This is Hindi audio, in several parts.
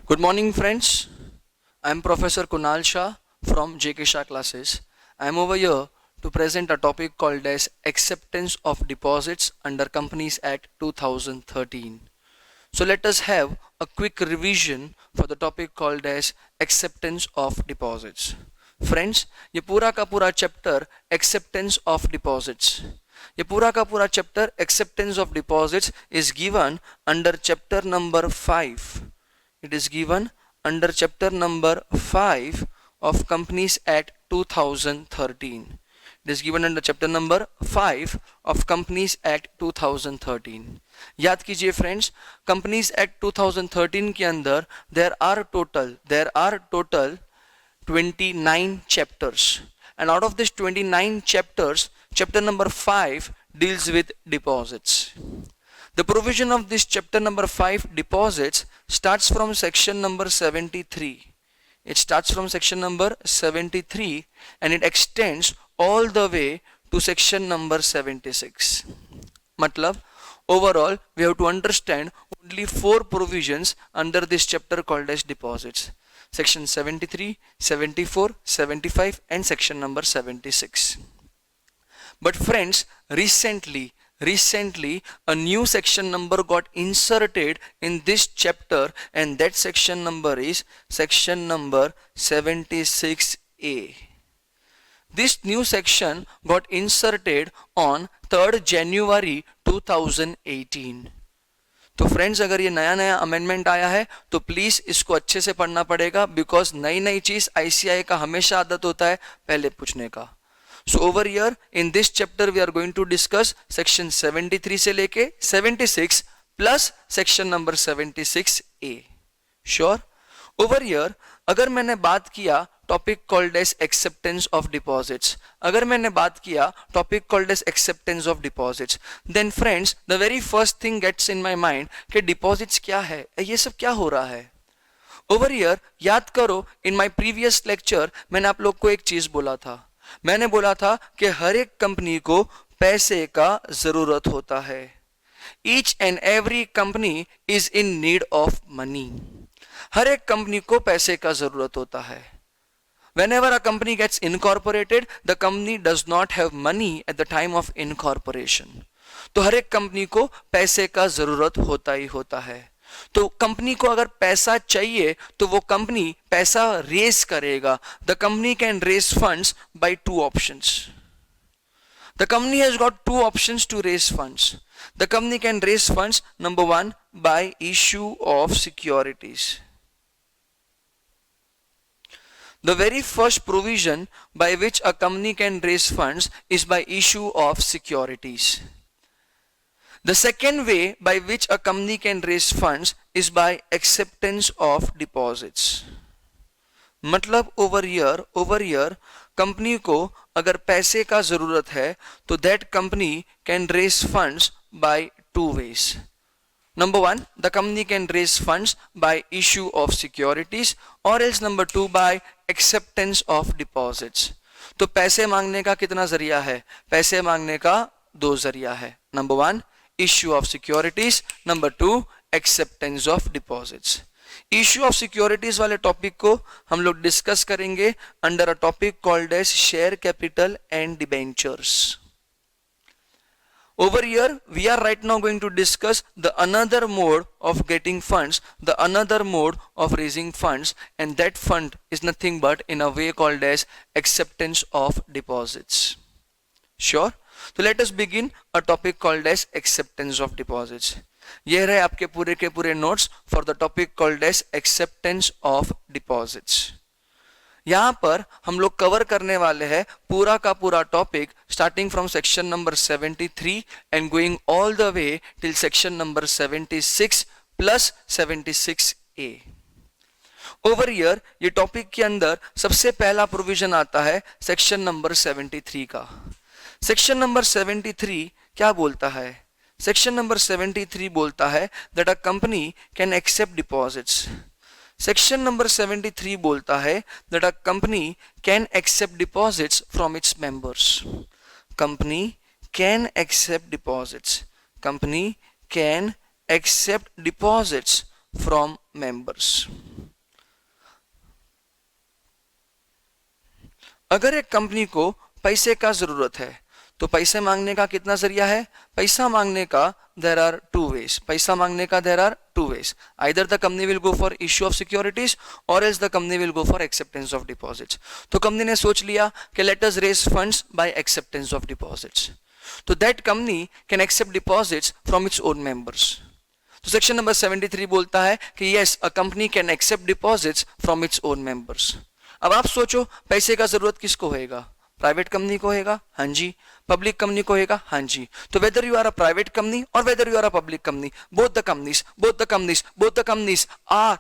Good morning, friends. I am Professor Kunal Shah from JK Shah classes. I am over here to present a topic called as Acceptance of Deposits under Companies Act 2013. So let us have a quick revision for the topic called as Acceptance of Deposits. Friends, ये पूरा का पूरा चैप्टर Acceptance of Deposits. ये पूरा का पूरा chapter Acceptance of Deposits is given under chapter number 5. It is given under chapter number 5 of Companies Act 2013. It is given under chapter number 5 of Companies Act 2013. याद कीजिए फ्रेंड्स, Companies Act 2013 के अंदर there are total 29 chapters, and out of this 29 chapters, chapter number 5 deals with deposits. The provision of this chapter number 5 deposits starts from section number 73. It starts from section number 73 and it extends all the way to section number 76. Matlab, overall we have to understand only 4 provisions under this chapter called as deposits. Section 73, 74, 75 and section number 76. But friends, recently a new section number got inserted in this chapter, and that section number is section number 76A. This new section got inserted on 3rd January 2018. तो फ्रेंड्स, अगर ये नया अमेंडमेंट आया है तो प्लीज इसको अच्छे से पढ़ना पड़ेगा, बिकॉज नई चीज आईसीआई का हमेशा आदत होता है पहले पूछने का. So over here in this chapter we are going to discuss section 73 से लेके 76 plus section number 76A. Sure? Over here अगर मैंने बात किया topic called as acceptance of deposits, अगर मैंने बात किया topic called as acceptance of deposits, then friends the very first thing gets in my mind कि deposits क्या है, ये सब क्या हो रहा है. Over here याद करो, in my previous lecture मैंने आप लोग को एक चीज बोला था. मैंने बोला था कि हर एक कंपनी को पैसे का जरूरत होता है. Each and every company is in need of money. हर एक कंपनी को पैसे का जरूरत होता है. Whenever a company gets incorporated, the company does not have money at the time of incorporation. तो हर एक कंपनी को पैसे का जरूरत होता ही होता है. तो कंपनी को अगर पैसा चाहिए तो वो कंपनी पैसा रेस करेगा. The company can raise funds by 2 options. The company has got 2 options to raise funds. The company can raise funds, number 1 by issue of securities. The very first provision by which a company can raise funds is by issue of securities. The second way by which a company can raise funds is by acceptance of deposits. मतलब over here कंपनी को अगर पैसे का जरूरत है तो that company can raise funds by 2 ways. Number 1, the company can raise funds by issue of securities, or else number 2 by acceptance of deposits. तो पैसे मांगने का कितना जरिया है? पैसे मांगने का 2 जरिया है. Number 1, issue of securities, number 2 acceptance of deposits. Issue of securities वाले टॉपिक को हम लोग डिस्कस करेंगे under a topic called as share capital and debentures. Over here we are right now going to discuss the another mode of getting funds, the another mode of raising funds, and that fund is nothing but in a way called as acceptance of deposits. Sure? So let us begin a topic called as acceptance of deposits. ये रहे आपके पूरे के पूरे notes for the topic called as acceptance of deposits. यहाँ पर हम लोग कवर करने वाले हैं पूरा का पूरा topic starting from section number 73 and going all the way till section number 76 plus 76A. Over here ये टॉपिक के अंदर सबसे पहला प्रोविजन आता है सेक्शन नंबर 73 का. सेक्शन नंबर 73 क्या बोलता है? सेक्शन नंबर 73 बोलता है that a company can accept deposits. Section number 73 बोलता है that a company can accept deposits from its members. Company can accept deposits. Company can accept deposits from members. अगर एक कंपनी को पैसे का जरूरत है तो पैसे मांगने का कितना जरिया है? पैसा मांगने का there are two ways. पैसा मांगने का there are two ways. Either the company will go for issue of securities or else the company will go for acceptance of deposits. तो कंपनी ने सोच लिया कि let us raise funds by acceptance of deposits. तो that company can accept deposits from its own members. तो सेक्शन नंबर 73 बोलता है कि yes, a company can accept deposits from its own members. अब आप सोचो पैसे का जरूरत किसको होएगा? प्राइवेट कंपनी को होएगा? हाँ जी। पब्लिक कंपनी को होएगा? हाँ जी। तो whether you are a private company or whether you are a public company, both the companies are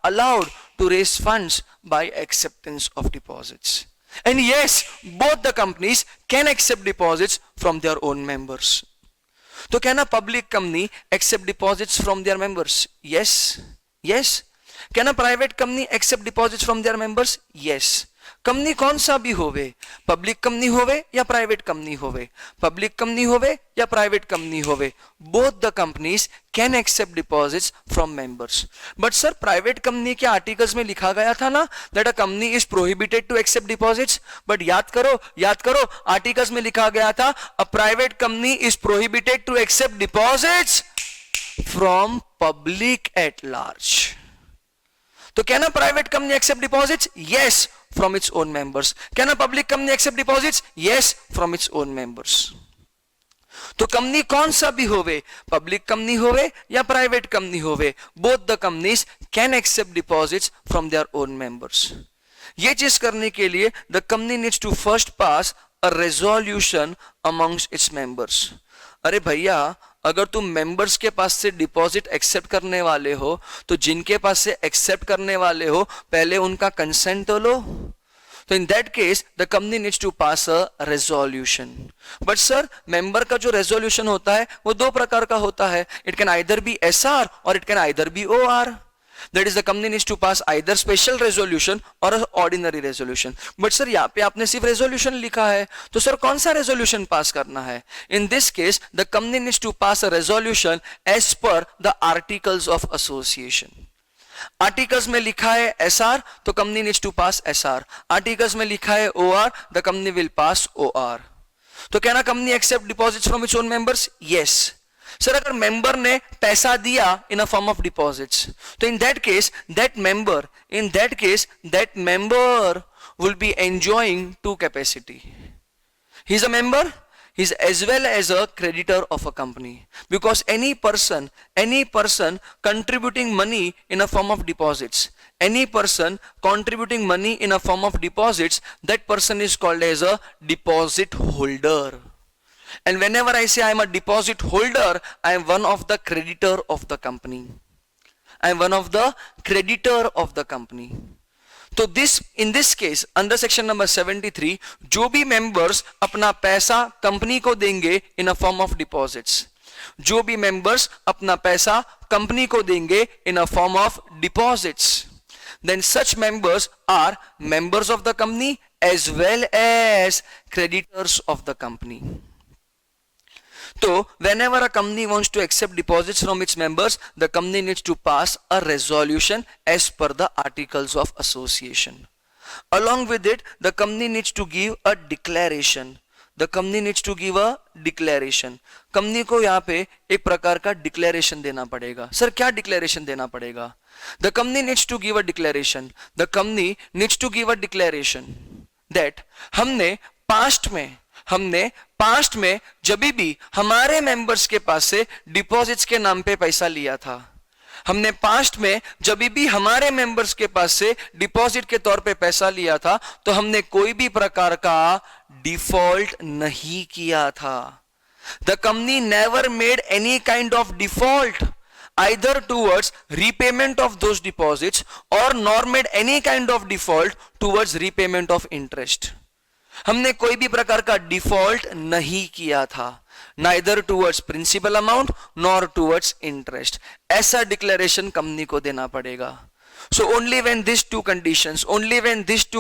allowed to raise funds by acceptance of deposits. And yes, both the companies can accept deposits from their own members. तो क्या ना public company accept deposits from their members? Yes. Can a private company accept deposits from their members? Yes. Company कौन सा भी होवे, पब्लिक कंपनी होवे या प्राइवेट कंपनी होवे, पब्लिक कंपनी होवे या प्राइवेट कंपनी होवे, both the companies can accept deposits from members. But sir private company के आर्टिकल्स में लिखा गया था ना that a company is prohibited to accept deposits. But याद करो आर्टिकल्स में लिखा गया था a private company is prohibited to accept deposits from public at large. तो can a private company accept deposits? Yes, from its own members. Can a public company accept deposits? Yes, from its own members. तो कंपनी कौन सा भी होवे, पब्लिक कंपनी होवे या प्राइवेट कंपनी होवे, both the companies can accept deposits from their own members. ये चीज करने के लिए the company needs to first pass a resolution amongst its members. अरे भैया, अगर तुम मेंबर्स के पास से डिपॉजिट एक्सेप्ट करने वाले हो तो जिनके पास से एक्सेप्ट करने वाले हो पहले उनका कंसेंट तो लो. तो in that case the company needs to pass a resolution. But sir member का जो रेजोल्यूशन होता है वो दो प्रकार का होता है. It can either be SR or it can either be OR. That is the company needs to pass either special resolution or an ordinary resolution. But sir यहाँ पे आपने सिर्फ resolution लिखा है, तो सर कौन सा resolution पास करना है? In this case, the company needs to pass a resolution as per the articles of association. Articles में लिखा है SR तो company needs to pass SR. Articles में लिखा है OR, the company will pass OR. तो क्या ना company accept deposits from its own members? Yes. Sir अगर मेंबर ने पैसा दिया in a form of deposits तो in that case that member will be enjoying two capacity. He is a member, he is as well as a creditor of a company, because any person contributing money in a form of deposits, that person is called as a deposit holder. And whenever I say I am a deposit holder, I am one of the creditor of the company. तो in this case under section number 73 जो भी members अपना पैसा कंपनी को देंगे in a form of deposits, जो भी members अपना पैसा कंपनी को देंगे in a form of deposits, then such members are members of the company as well as creditors of the company. So whenever a company wants to accept deposits from its members, the company needs to pass a resolution as per the articles of association. Along with it, the company needs to give a declaration. Company को यहाँ पे एक प्रकार का डिक्लेरेशन देना पड़ेगा. सर क्या डिक्लेरेशन देना पड़ेगा? The company needs to give a declaration. The company needs to give a declaration that हमने पास्ट में जब भी हमारे मेंबर्स के पास से डिपॉजिट्स के नाम पे पैसा लिया था, हमने पास्ट में जब भी हमारे मेंबर्स के पास से डिपॉजिट के तौर पे पैसा लिया था तो हमने कोई भी प्रकार का डिफॉल्ट नहीं किया था. The company never made any kind of default either towards repayment of those deposits or nor made any kind of default towards repayment of interest. हमने कोई भी प्रकार का डिफॉल्ट नहीं किया था, neither towards principal amount nor towards interest. ऐसा डिक्लेरेशन कंपनी को देना पड़ेगा. So only when these two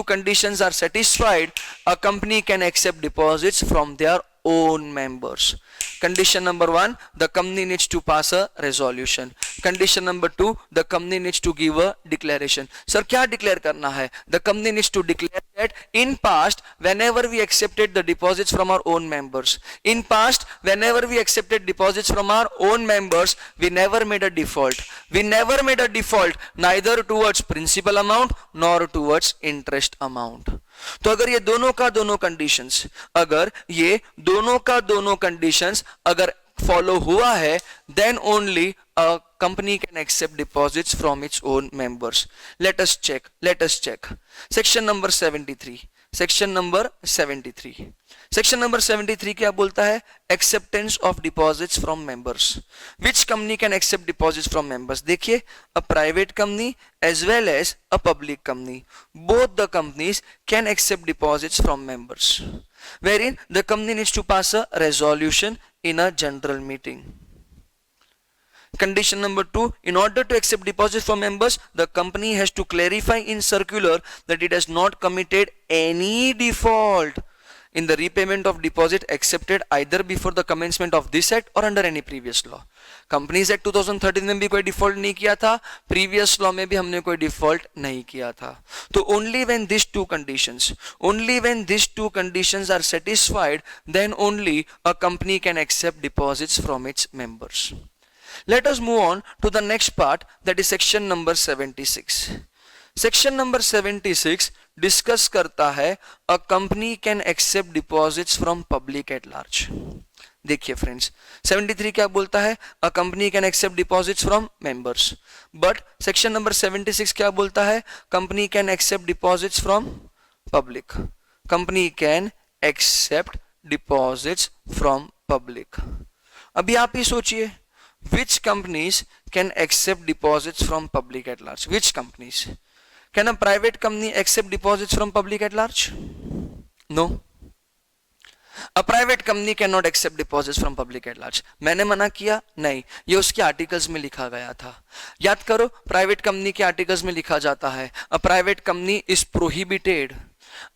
conditions are satisfied, a company can accept deposits from their own members. Condition number 1, the company needs to pass a resolution. Condition number 2, the company needs to give a declaration. Sir, क्या declare करना है? The company needs to declare that in past, whenever we accepted the deposits from our own members, in past, whenever we accepted deposits from our own members, we never made a default. We never made a default, neither towards principal amount nor towards interest amount. तो अगर ये दोनों का दोनों कंडीशंस, अगर ये दोनों का दोनों कंडीशंस अगर फॉलो हुआ है, then only a company can accept deposits from its own members. Let us check. Section number 73. Section number 73. Section number 73 क्या बोलता है? Acceptance of deposits from members. Which company can accept deposits from members? देखिए, a private company as well as a public company, both the companies can accept deposits from members, wherein the company needs to pass a resolution in a general meeting. Condition number 2, in order to accept deposits from members, the company has to clarify in circular that it has not committed any default in the repayment of deposit accepted either before the commencement of this act or under any previous law. Companies Act 2013 में भी कोई डिफॉल्ट नहीं किया था, previous law में भी हमने कोई डिफॉल्ट नहीं किया था. तो only when these two conditions are satisfied, then only a company can accept deposits from its members. Let us move on to the next part, that is section number 76. Section number 76 discuss करता है a company can accept deposits from public at large. देखिए फ्रेंड्स, 73 क्या बोलता है? A company can accept deposits from members. But section number 76 क्या बोलता है? Company can accept deposits from public. Company can accept deposits from public. अभी आप ही सोचिए, which companies can accept deposits from public at large? Which companies? Can a private company accept deposits from public at large? No. A private company cannot accept deposits from public at large. मैंने मना किया? नहीं, ये उसके आर्टिकल्स में लिखा गया था. याद करो, प्राइवेट कंपनी के आर्टिकल्स में लिखा जाता है a private company is prohibited.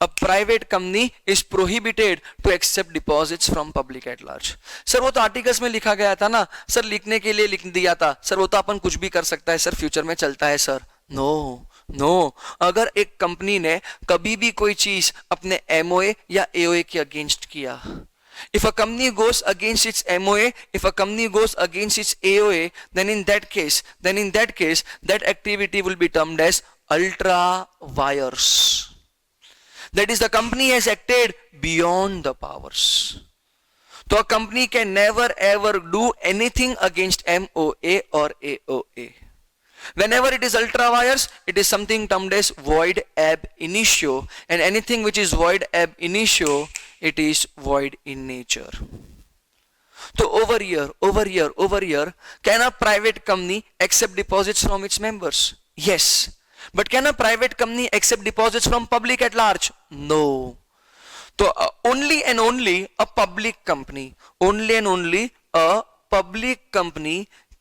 A private company is prohibited to accept deposits from public at large. Sir वो तो आर्टिकल्स में लिखा गया था ना सर, लिखने के लिए लिख दिया था सर, वो तो अपन कुछ भी कर सकता है सर, फ्यूचर में चलता है सर. नो, अगर एक कंपनी ने कभी भी कोई चीज अपने एमओए या एओए के अगेंस्ट किया, if a company goes against its MOA, if a company goes against its AOA, then in that case, that activity will be termed as ultra vires. That is, the company has acted beyond the powers. So a company can never ever do anything against MOA or AOA. Whenever it is ultra vires, it is something termed as void ab initio, and anything which is void ab initio, it is void in nature. So over here, can a private company accept deposits from its members? Yes. But can a private company accept deposits from public at large? No. So only and only a public company,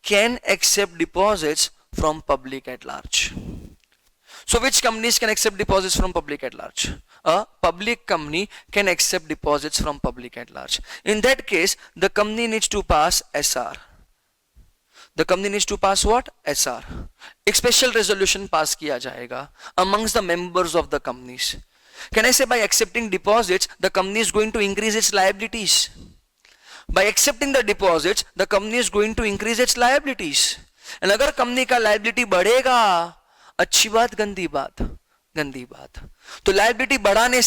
can accept deposits from public at large. So which companies can accept deposits from public at large? A public company can accept deposits from public at large. In that case, the company needs to pass SR. The company needs to pass what? SR. एक special resolution pass किया जाएगा amongst the members of the companies. Can I say by accepting deposits, the company is going to increase its liabilities? By accepting the deposits, the company is going to increase its liabilities. And अगर कंपनी का लायबिलिटी बढ़ेगा, अच्छी बात गंदी बात? गंदी बात. तो लायबिलिटी बढ़ाने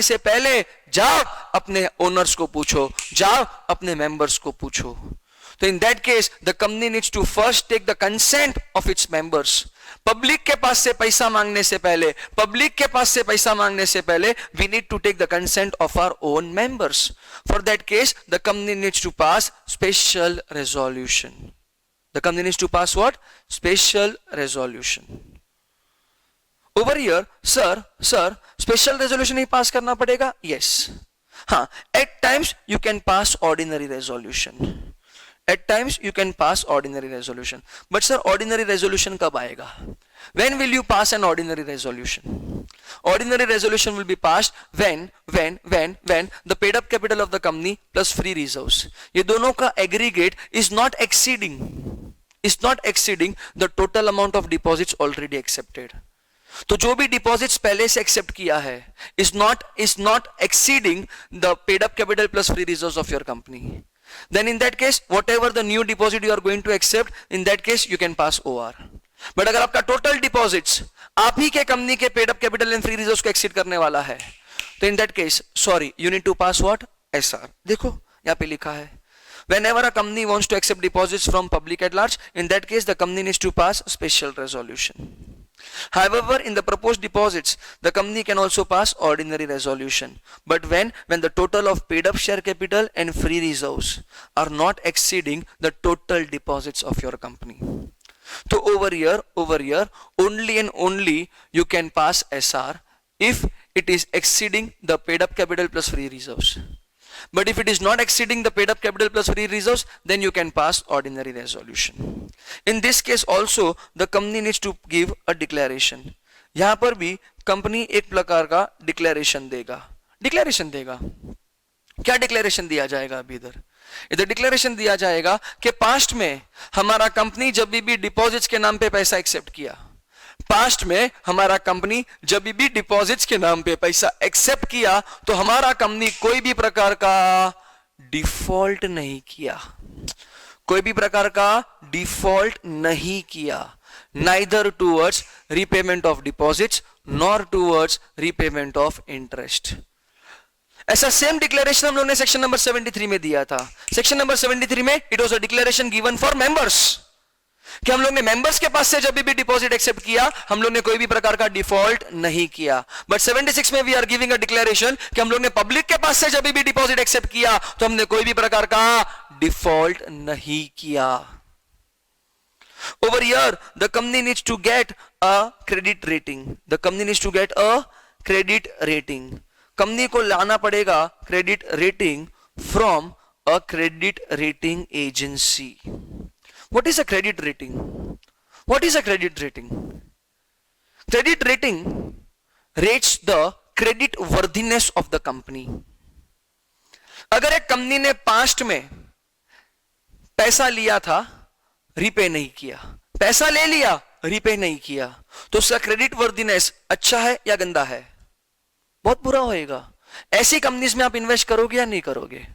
से पहले जाओ अपने ओनर्स को पूछो, जाओ अपने मेंबर्स को पूछो. तो in that case, the company needs to first take the consent of its members. Public के पास से पैसा मांगने से पहले we need to take the consent of our own members. For that case, the company needs to pass special resolution. The company needs to pass what? Special resolution. Over here, sir, special resolution he pass करना पड़ेगा? Yes. हाँ, at times you can pass ordinary resolution. At times you can pass ordinary resolution. But sir, ordinary resolution कब आएगा? When will you pass an ordinary resolution? Ordinary resolution will be passed when the paid up capital of the company plus free reserves, ये दोनों का aggregate is not exceeding the total amount of deposits already accepted. तो जो भी डिपॉजिट्स पहले से एक्सेप्ट किया है is not exceeding the paid up capital plus free reserves of your company, then in that case whatever the new deposit you are going to accept, in that case you can pass OR. But अगर आपका टोटल डिपॉजिट्स आप ही के कंपनी के paid up capital and free reserves को एक्सीड करने वाला है, तो in that case sorry you need to pass what SR. देखो यहाँ पे लिखा है whenever a company wants to accept deposits from public at large, in that case the company needs to pass special resolution. However, in the proposed deposits, the company can also pass ordinary resolution. But when the total of paid up share capital and free reserves are not exceeding the total deposits of your company. So over here, only and only you can pass SR if it is exceeding the paid up capital plus free reserves. But if it is not exceeding the paid up capital plus free reserves, then you can pass ordinary resolution. In this case also, the company needs to give a declaration. यहाँ पर भी कंपनी एक प्रकार का डिक्लेरेशन देगा. क्या डिक्लेरेशन दिया जाएगा? अभी इधर डिक्लेरेशन दिया जाएगा कि पास्ट में हमारा कंपनी जब भी डिपॉजिट्स के नाम पे पैसा एक्सेप्ट किया, पास्ट में हमारा कंपनी जब भी डिपॉजिट्स के नाम पे पैसा एक्सेप्ट किया, तो हमारा कंपनी कोई भी प्रकार का डिफॉल्ट नहीं किया, neither towards repayment of deposits nor towards repayment of interest. ऐसा सेम डिक्लेरेशन हम लोग ने सेक्शन नंबर 73 में दिया था. सेक्शन नंबर 73 में it was a declaration given for members, कि हम लोग ने मेंबर्स के पास से जब भी डिपॉजिट एक्सेप्ट किया, हम लोग ने कोई भी प्रकार का डिफॉल्ट नहीं किया. बट 76 में we are giving a declaration कि हम लोग ने पब्लिक के पास से जब भी डिपॉजिट एक्सेप्ट किया, तो हमने कोई भी प्रकार का डिफॉल्ट नहीं किया. Over here, the company needs to get a credit rating. Company को लाना पड़ेगा credit rating from a credit rating agency. What is a credit rating? Credit rating rates the credit worthiness of the company. अगर एक कंपनी ने पास्ट में पैसा लिया था, रीपे नहीं किया, पैसा ले लिया, रीपे नहीं किया, तो उसका क्रेडिट वर्दीनेस अच्छा है या गंदा है? बहुत बुरा होएगा. ऐसी कंपनीज में आप इन्वेस्ट करोगे या नहीं करोगे?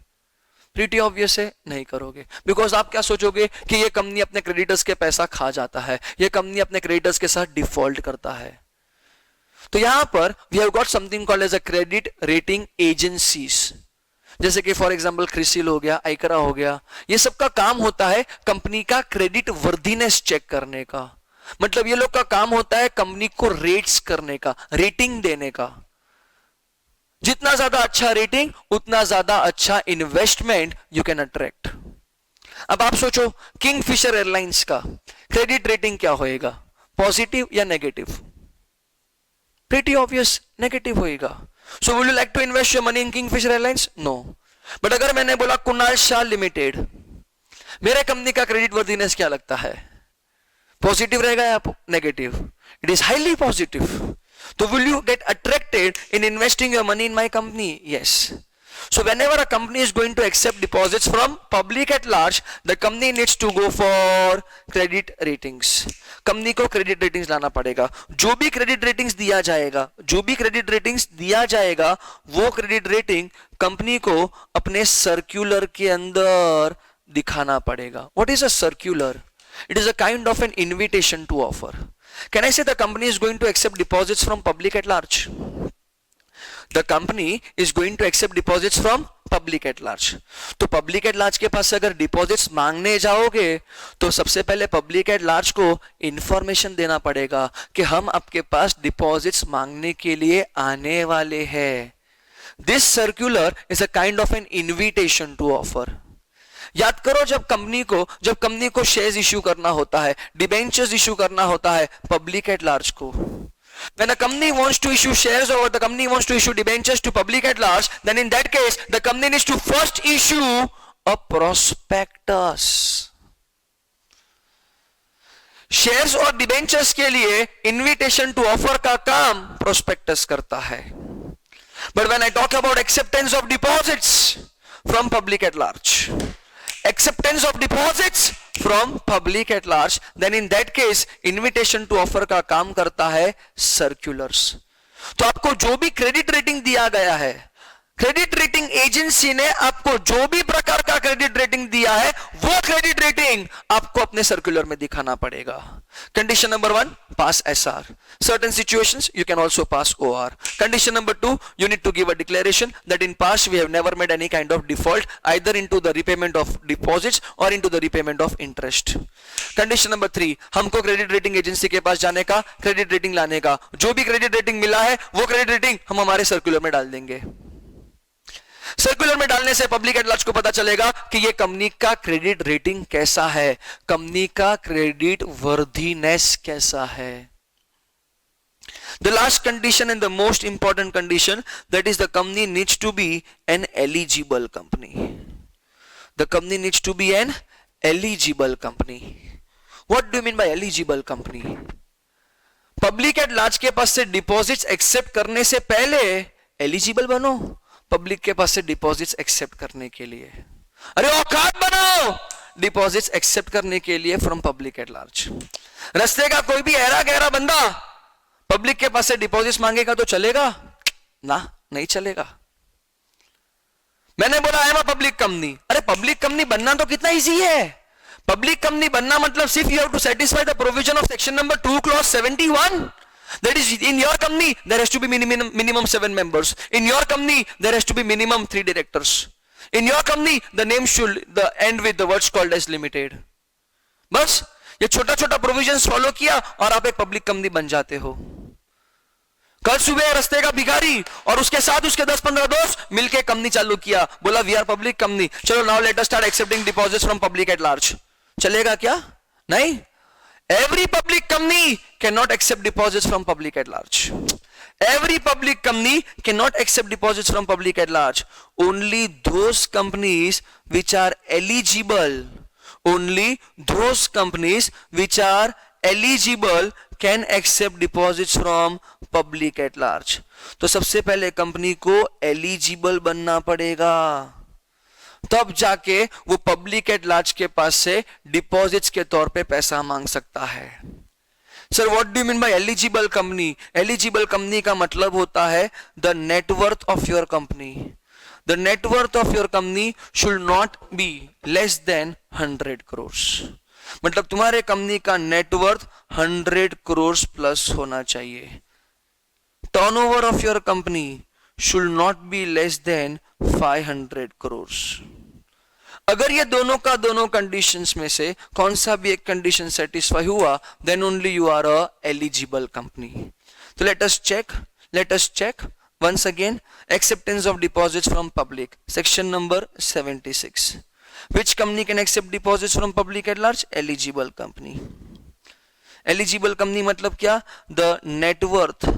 प्रीटी ऑब्वियस है, नहीं करोगे. बिकॉज आप क्या सोचोगे कि ये कंपनी अपने क्रेडिटर्स के पैसा खा जाता है, ये कंपनी अपने क्रेडिटर्स के साथ डिफॉल्ट करता है. तो यहां पर we have got something called as a credit rating agencies, जैसे कि फॉर एग्जांपल क्रिसिल हो गया, आइकरा हो गया. ये सबका काम होता है कंपनी का क्रेडिट वर्दीनेस चेक करने का. मतलब ये लोग का काम होता है कंपनी को रेट्स करने का, रेटिंग देने का. जितना ज्यादा अच्छा रेटिंग, उतना ज्यादा अच्छा इन्वेस्टमेंट यू कैन अट्रैक्ट. अब आप सोचो किंगफिशर एयरलाइंस का क्रेडिट रेटिंग क्या होएगा, पॉजिटिव या नेगेटिव? प्रीटी ऑब्वियस नेगेटिव होएगा. So would you like to invest your money in Kingfisher Airlines? No. But अगर मैंने बोला कुणाल शाह लिमिटेड, मेरे कंपनी का क्रेडिट वर्दीनेस क्या लगता है, पॉजिटिव रहेगा या negative? It is highly positive. So will you get attracted in investing your money in my company? Yes. So whenever a company is going to accept deposits from public at large, the company needs to go for credit ratings. Company को क्रेडिट रेटिंग्स लाना पड़ेगा. जो भी क्रेडिट रेटिंग्स दिया जाएगा, वो क्रेडिट रेटिंग कंपनी को अपने सर्कुलर के अंदर दिखाना पड़ेगा. What is a circular? It is a kind of an invitation to offer. Can I say the company is going to accept deposits from public at large? The company is going to accept deposits from public at large. तो public at large के पास अगर deposits मांगने जाओगे, तो सबसे पहले public at large को information देना पड़ेगा कि हम आपके पास deposits मांगने के लिए आने वाले हैं. This circular is a kind of an invitation to offer. याद करो जब कंपनी को शेयर्स इश्यू करना होता है, डिबेंचर्स इश्यू करना होता है पब्लिक एट लार्ज को. When a company wants to issue shares or the company wants to issue debentures to public at large, then in that case the company needs to first issue a prospectus. Shares और डिबेंचर्स के लिए इन्विटेशन टू ऑफर का काम प्रोस्पेक्टस करता है. But when I talk about acceptance of deposits from public at large, acceptance of deposits from public at large, then in that case invitation to offer का काम करता है circulars. तो आपको जो भी क्रेडिट रेटिंग दिया गया है, क्रेडिट रेटिंग एजेंसी ने आपको जो भी प्रकार का क्रेडिट रेटिंग दिया है, वो क्रेडिट रेटिंग आपको अपने सर्कुलर में दिखाना पड़ेगा. Condition number 1, pass SR. Certain situations you can also pass OR. Condition number 2, you need to give a declaration that in past we have never made any kind of default either into the repayment of deposits or into the repayment of interest. Condition number 3, हमको क्रेडिट रेटिंग एजेंसी के पास जाने का, क्रेडिट रेटिंग लाने का, जो भी क्रेडिट रेटिंग मिला है वो क्रेडिट रेटिंग हम हमारे सर्कुलर में डाल देंगे. सर्कुलर में डालने से पब्लिक एट लार्ज को पता चलेगा कि ये कंपनी का क्रेडिट रेटिंग कैसा है, कंपनी का क्रेडिट वर्दीनेस कैसा है. The last condition and the most important condition, that is the company needs to be an eligible company. The company needs to be an eligible company. What do you mean by eligible company? Public at large के पास से डिपॉजिट्स एक्सेप्ट करने से पहले एलिजिबल बनो पब्लिक के पास से डिपॉजिट्स एक्सेप्ट करने के लिए. अरे औकात बनाओ डिपॉजिट्स एक्सेप्ट करने के लिए फ्रॉम पब्लिक एट लार्ज. रास्ते का कोई भी ऐरा गहरा बंदा पब्लिक के पास से डिपॉजिट्स मांगेगा तो चलेगा ना? नहीं चलेगा. मैंने बोला आई एम अ पब्लिक कंपनी. अरे पब्लिक कंपनी बनना तो कितना इजी है. पब्लिक कंपनी बनना मतलब सिर्फ you have to satisfy the provision of section number 2 clause 71. That is, in your company there has to be minimum 7 members. In your company there has to be minimum 3 directors. In your company the name should end with the words called as limited. बस ये छोटा छोटा प्रोविजंस फॉलो किया और आप एक पब्लिक कंपनी बन जाते हो. कल सुबह रास्ते का भिखारी और उसके साथ उसके 10-15 दोस्त मिलके कंपनी चालू किया, बोला वी आर पब्लिक कंपनी, चलो now let us start accepting deposits from public at large. चलेगा क्या? नहीं. Every public company cannot accept deposits from public at large. Every public company cannot accept deposits from public at large. Only those companies which are eligible, only those companies which are eligible can accept deposits from public at large. तो सबसे पहले कंपनी को eligible बनना पड़ेगा, तब जाके वो पब्लिक एट लार्ज के पास से डिपॉजिट्स के तौर पे पैसा मांग सकता है. Sir what do you mean bye eligible company? Eligible company का मतलब होता है the net worth of your company. The net worth of your company should not be less than 100 crore. मतलब तुम्हारे कंपनी का नेटवर्थ 100 करोड़ प्लस होना चाहिए. Turnover of your company should not be less than 500 crores. अगर ये दोनों का दोनों कंडीशंस में से कौन सा भी एक कंडीशन सेटिस्फाई हुआ, then only you are a eligible company. So let us check once again. Acceptance of deposits from public, section number 76. Which company can accept deposits from public at large? Eligible company. Eligible company मतलब क्या? The net worth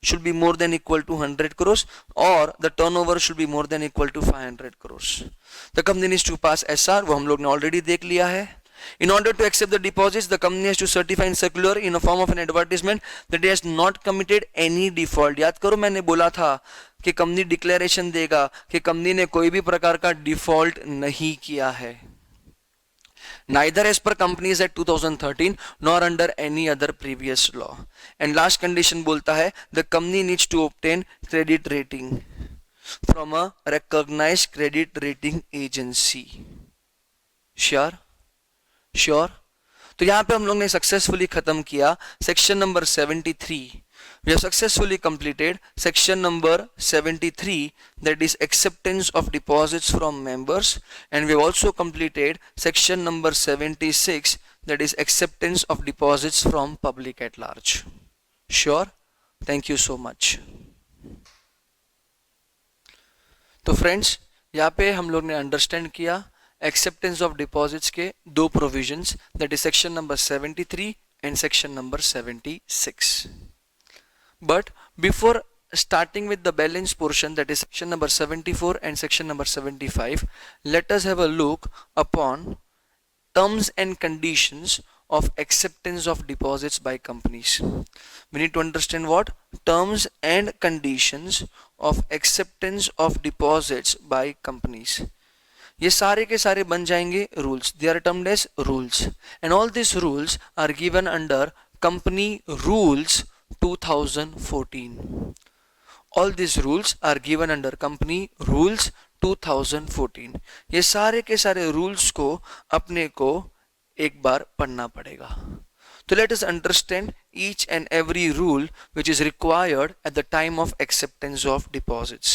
should be more than equal to 100 crores or the turnover should be more than equal to 500 crores. The company needs to pass SR, वो हम लोग ने already देख लिया है. In order to accept the deposits, the company has to certify in circular in a form of an advertisement that it has not committed any default. याद करो मैंने बोला था कि कंपनी डिक्लेरेशन देगा कि कंपनी ने कोई भी प्रकार का डिफॉल्ट नहीं किया है. Neither as per Companies Act 2013 nor under any other previous law. And last condition बोलता है the company needs to obtain credit rating from a recognized credit rating agency. Sure. तो यहाँ पे हम लोग ने सक्सेसफुली खत्म किया section number 73. We have successfully completed section number 73, that is acceptance of deposits from members, and we have also completed section number 76, that is acceptance of deposits from public at large. Sure? Thank you so much. तो फ्रेंड्स यहाँ पे हम लोग ने अंडरस्टैंड किया एक्सेप्टेंस ऑफ डिपॉजिट्स के दो provisions, that is section number 73 and section number 76. But before starting with the balance portion, that is section number 74 and section number 75, let us have a look upon terms and conditions of acceptance of deposits by companies. We need to understand what terms and conditions of acceptance of deposits by companies. ये सारे के सारे बन जाएंगे rules. They are termed as rules, and all these rules are given under Company Rules 2014. All these rules are given under Company Rules 2014. ये सारे के सारे rules को अपने को एक बार पढ़ना पड़ेगा. So let us understand each and every rule which is required at the time of acceptance of deposits.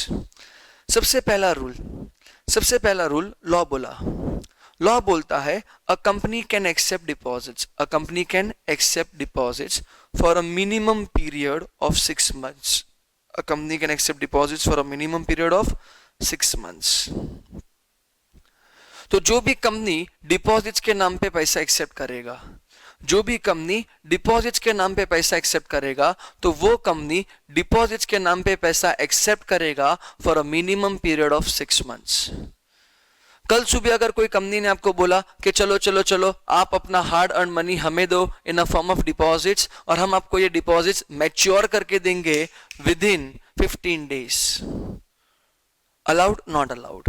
सबसे पहला रूल लॉ बोला. लॉ बोलता है a company can accept deposits. A company can accept deposits for a minimum period of 6 months. A company can accept deposits for a minimum period of 6 months. तो जो भी कंपनी डिपॉजिट्स के नाम पे पैसा एक्सेप्ट करेगा, जो भी कंपनी डिपॉजिट्स के नाम पे पैसा एक्सेप्ट करेगा, तो वो कंपनी डिपॉजिट्स के नाम पे पैसा एक्सेप्ट करेगा for a minimum period of 6 months. कल सुबह अगर कोई कंपनी ने आपको बोला कि चलो चलो चलो आप अपना हार्ड अर्न मनी हमें दो इन अ फॉर्म ऑफ डिपॉजिट्स और हम आपको ये डिपॉजिट्स मैच्योर करके देंगे with in 15 days. Allowed? Not allowed.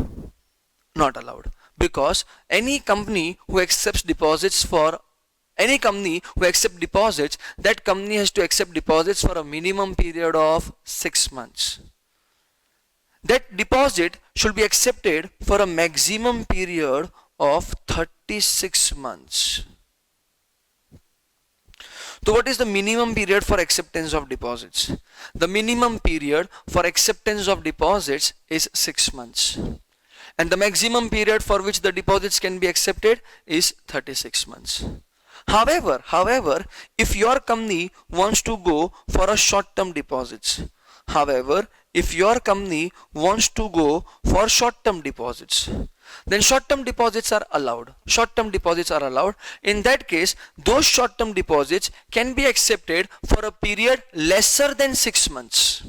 Not allowed. Because any company who accepts deposits, that company has to accept deposits for a minimum period of 6 months. That deposit should be accepted for a maximum period of 36 months. So what is the minimum period for acceptance of deposits? The minimum period for acceptance of deposits is 6 months. And the maximum period for which the deposits can be accepted is 36 months. However, if your company wants to go for a short-term deposits, then short-term deposits are allowed. In that case, those short-term deposits can be accepted for a period lesser than 6 months.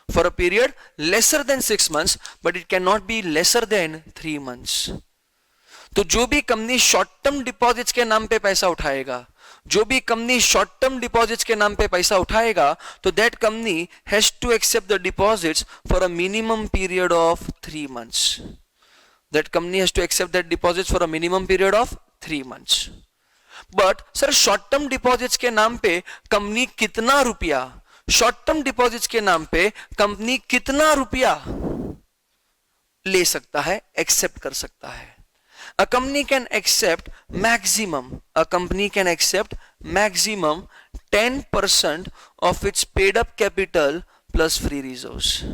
For a period lesser than 6 months, but it cannot be lesser than 3 months. तो जो भी कंपनी शॉर्ट टर्म डिपॉजिट्स के नाम पे पैसा उठाएगा, तो that company has to accept the deposits for a minimum period of 3 months. That company has to accept that deposits for a minimum period of 3 months. But sir, short term deposits के नाम पे कंपनी कितना रुपया ले सकता है, एक्सेप्ट कर सकता है? A company can accept maximum 10% of its paid up capital plus free reserves.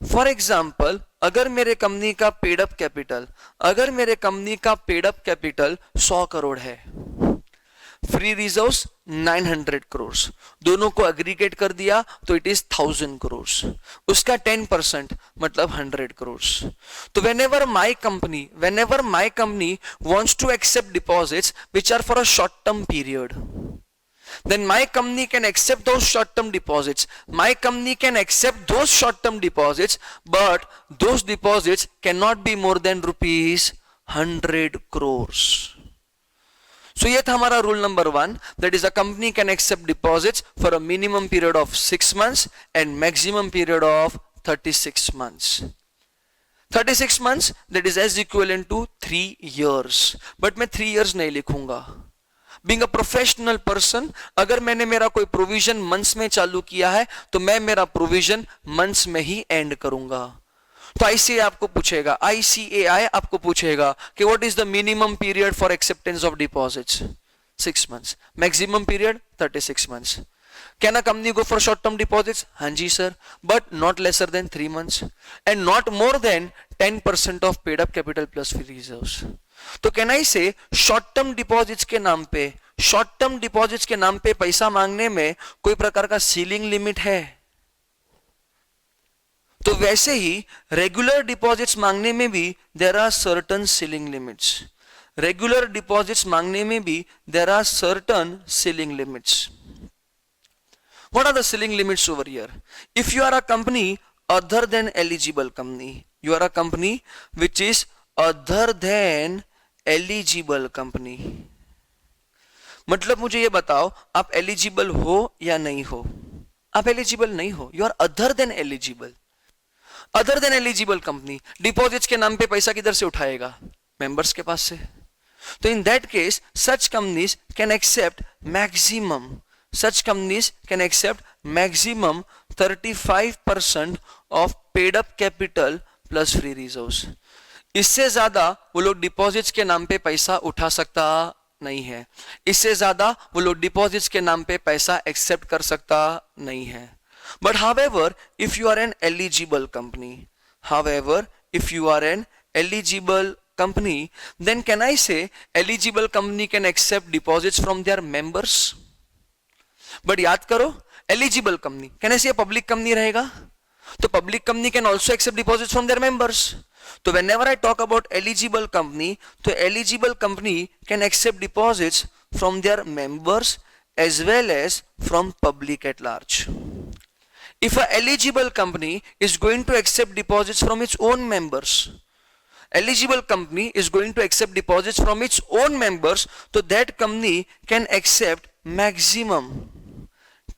For example, अगर मेरे कंपनी का पेड अप कैपिटल 100 करोड़ है, फ्री रिजर्व्स 900 करोड़, दोनों को एग्रीगेट कर दिया तो इट इज 1000 करोड़, उसका 10% मतलब 100 करोड़. तो whenever my company wants to accept deposits which are for a short term period, then my company can accept those short-term deposits. But those deposits cannot be more than rupees 100 crores. So ये था हमारा rule number 1, that is a company can accept deposits for a minimum period of 6 months and maximum period of 36 months. 36 months, that is as equivalent to 3 years. But मैं 3 years नहीं लिखूंगा. Being a professional person, अगर मैंने मेरा कोई प्रोविजन मंथ्स में चालू किया है तो मैं मेरा प्रोविजन मंथ्स में ही एंड करूंगा. तो ICAI आपको पूछेगा कि what is the minimum period for acceptance of deposits? 6 months. Maximum period 36 months. Can a company go for short-term deposits? हाँ जी sir, but not lesser than 3 months and not more than 10% of paid up capital plus free reserves. तो can I say short term deposits के नाम पे पैसा मांगने में कोई प्रकार का सीलिंग लिमिट है? तो वैसे ही रेगुलर डिपॉजिट्स मांगने में भी there are certain ceiling limits. What are the ceiling limits over here? If you are a company other than eligible company, you are a company which is other than eligible company. मतलब मुझे ये बताओ, आप एलिजिबल हो या नहीं हो? आप एलिजिबल नहीं हो, you are other than eligible. Other than eligible company deposits के नाम पे पैसा किधर से उठाएगा? मेंबर्स के पास से। तो in that case such companies can accept maximum, such companies can accept maximum 35% of paid up capital plus free reserves। इससे ज्यादा वो लोग डिपॉजिट्स के नाम पे पैसा उठा सकता नहीं है, इससे ज्यादा वो लोग डिपॉजिट्स के नाम पे पैसा एक्सेप्ट कर सकता नहीं है। But however if you are an eligible company, however if you are an eligible company, then can I say eligible company can accept deposits from their members? But याद करो, एलिजिबल कंपनी, कैन ऐसे पब्लिक कंपनी रहेगा? तो public company can also accept deposits from their members. तो whenever I talk about eligible company, तो eligible company can accept deposits from their members as well as from public at large. If a eligible company is going to accept deposits from its own members, eligible company is going to accept deposits from its own members, so that company can accept maximum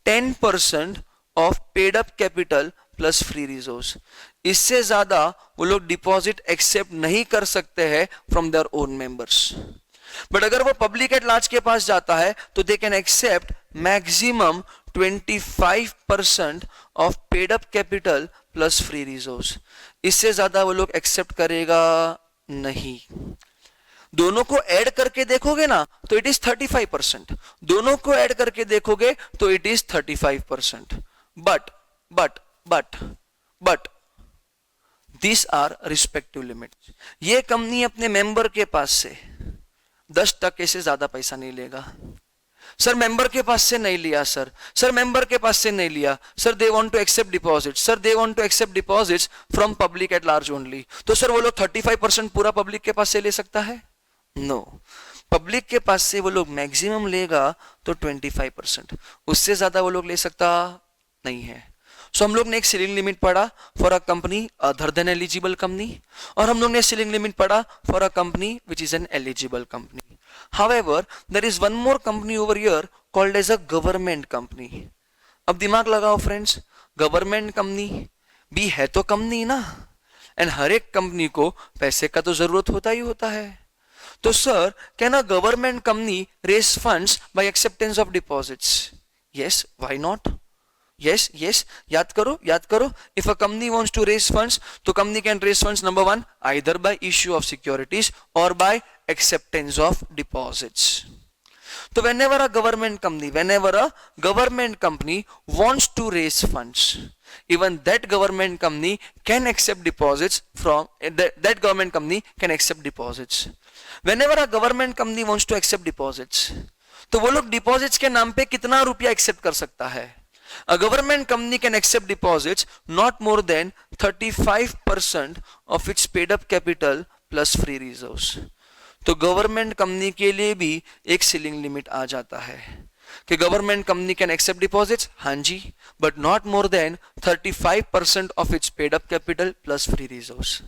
10% of paid up capital plus free reserves। इससे ज्यादा वो लोग डिपॉजिट एक्सेप्ट नहीं कर सकते हैं from their own members. But अगर वो पब्लिक एट लार्ज के पास जाता है तो they can accept maximum 25% of paid up capital plus free reserves. इससे ज्यादा वो लोग एक्सेप्ट करेगा नहीं। दोनों को ऐड करके देखोगे ना तो इट इज 35%, दोनों को ऐड करके देखोगे तो it is 35%। But this our respective limits. ये कंपनी अपने मेंबर के पास से 10% से ज्यादा पैसा नहीं लेगा। सर मेंबर के पास से नहीं लिया, सर मेंबर के पास से नहीं लिया, sir they want to accept deposit, sir they want to accept deposits from public at large only. तो सर वो लोग 35% पूरा पब्लिक के पास से ले सकता है? नो, पब्लिक के पास से वो लोग मैक्सिमम लेगा तो 25%, उससे ज्यादा वो लोग ले सकता नहीं है। सो हम लोग ने एक सीलिंग लिमिट पढ़ा for a company other than eligible company, और हम लोग ने सीलिंग लिमिट पढ़ा for a company which is an eligible company. However, there is one more company over here called as a government company। अब दिमाग लगाओ फ्रेंड्स, गवर्नमेंट कंपनी भी है तो कंपनी ना, एंड हर एक कंपनी को पैसे का तो जरूरत होता ही होता है। तो sir can a government company raise funds by acceptance of deposits? Yes, why not? yes, याद करो, if a company wants to raise funds, तो company can raise funds number 1 either by issue of securities or by acceptance of deposits। तो whenever a government company wants to raise funds, even that government company can accept deposits from that government company can accept deposits। whenever a government company wants to accept deposits, तो वो लोग डिपॉजिट्स के नाम पे कितना रुपया एक्सेप्ट कर सकता है? A government company can accept deposits not more than 35% of its paid up capital plus free reserves। तो गवर्नमेंट कंपनी के लिए भी एक सीलिंग लिमिट आ जाता है कि government company can accept deposits, हाँ जी, but not more than 35% of its paid up capital plus free reserves.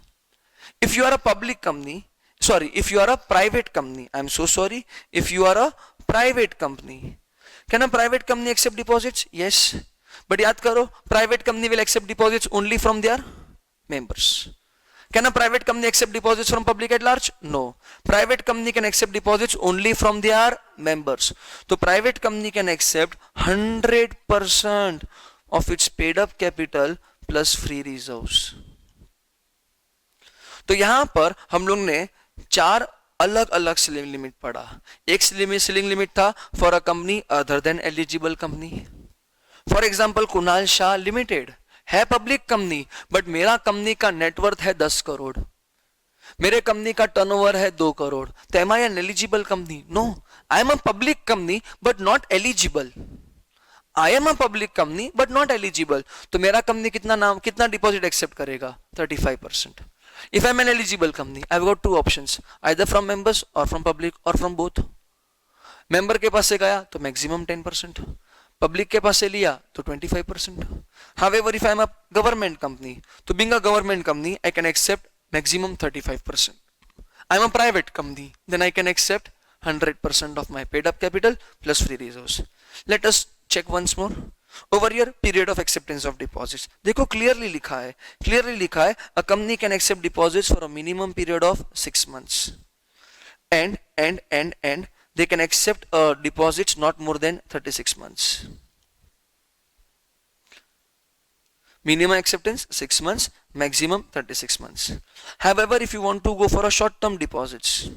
If you are a public company, sorry, if you are a private company, I'm so sorry, if you are a private company, can a private company accept deposits? Yes, but याद करो, private company will accept deposits only from their members। Can a private company accept deposits from public at large? No, private company can accept deposits only from their members। तो private company can accept 100% of its paid up capital plus free reserves। तो यहां पर हम लोग ने 4 अलग अलग सीलिंग लिमिट पढ़ा। एक सीलिंग लिमिट था for a company other than eligible company. For example Kunal Shah limited है पब्लिक कंपनी, बट मेरा कंपनी का नेटवर्थ है 10 करोड़, मेरे कंपनी का टर्नओवर है 2 करोड़, तो am I an eligible company? No, I am a public company but not eligible. I am a public company but not eligible, तो मेरा कंपनी कितना डिपॉजिट एक्सेप्ट करेगा? 35%। If I'm an eligible company, I've got 2 options, either from members or from public or from both। member के पास से गया तो maximum 10%, public के पास से लिया तो 25%। However, if I'm a government company, तो being a government company, I can accept maximum 35%। I'm a private company, then I can accept 100% of my paid up capital plus free reserves. Let us check once more. Over here, period of acceptance of deposits. देखो clearly लिखा है a company can accept deposits for a minimum period of 6 months. And they can accept deposits not more than 36 months. Minimum acceptance 6 months, maximum 36 months. However, if you want to go for a short-term deposits,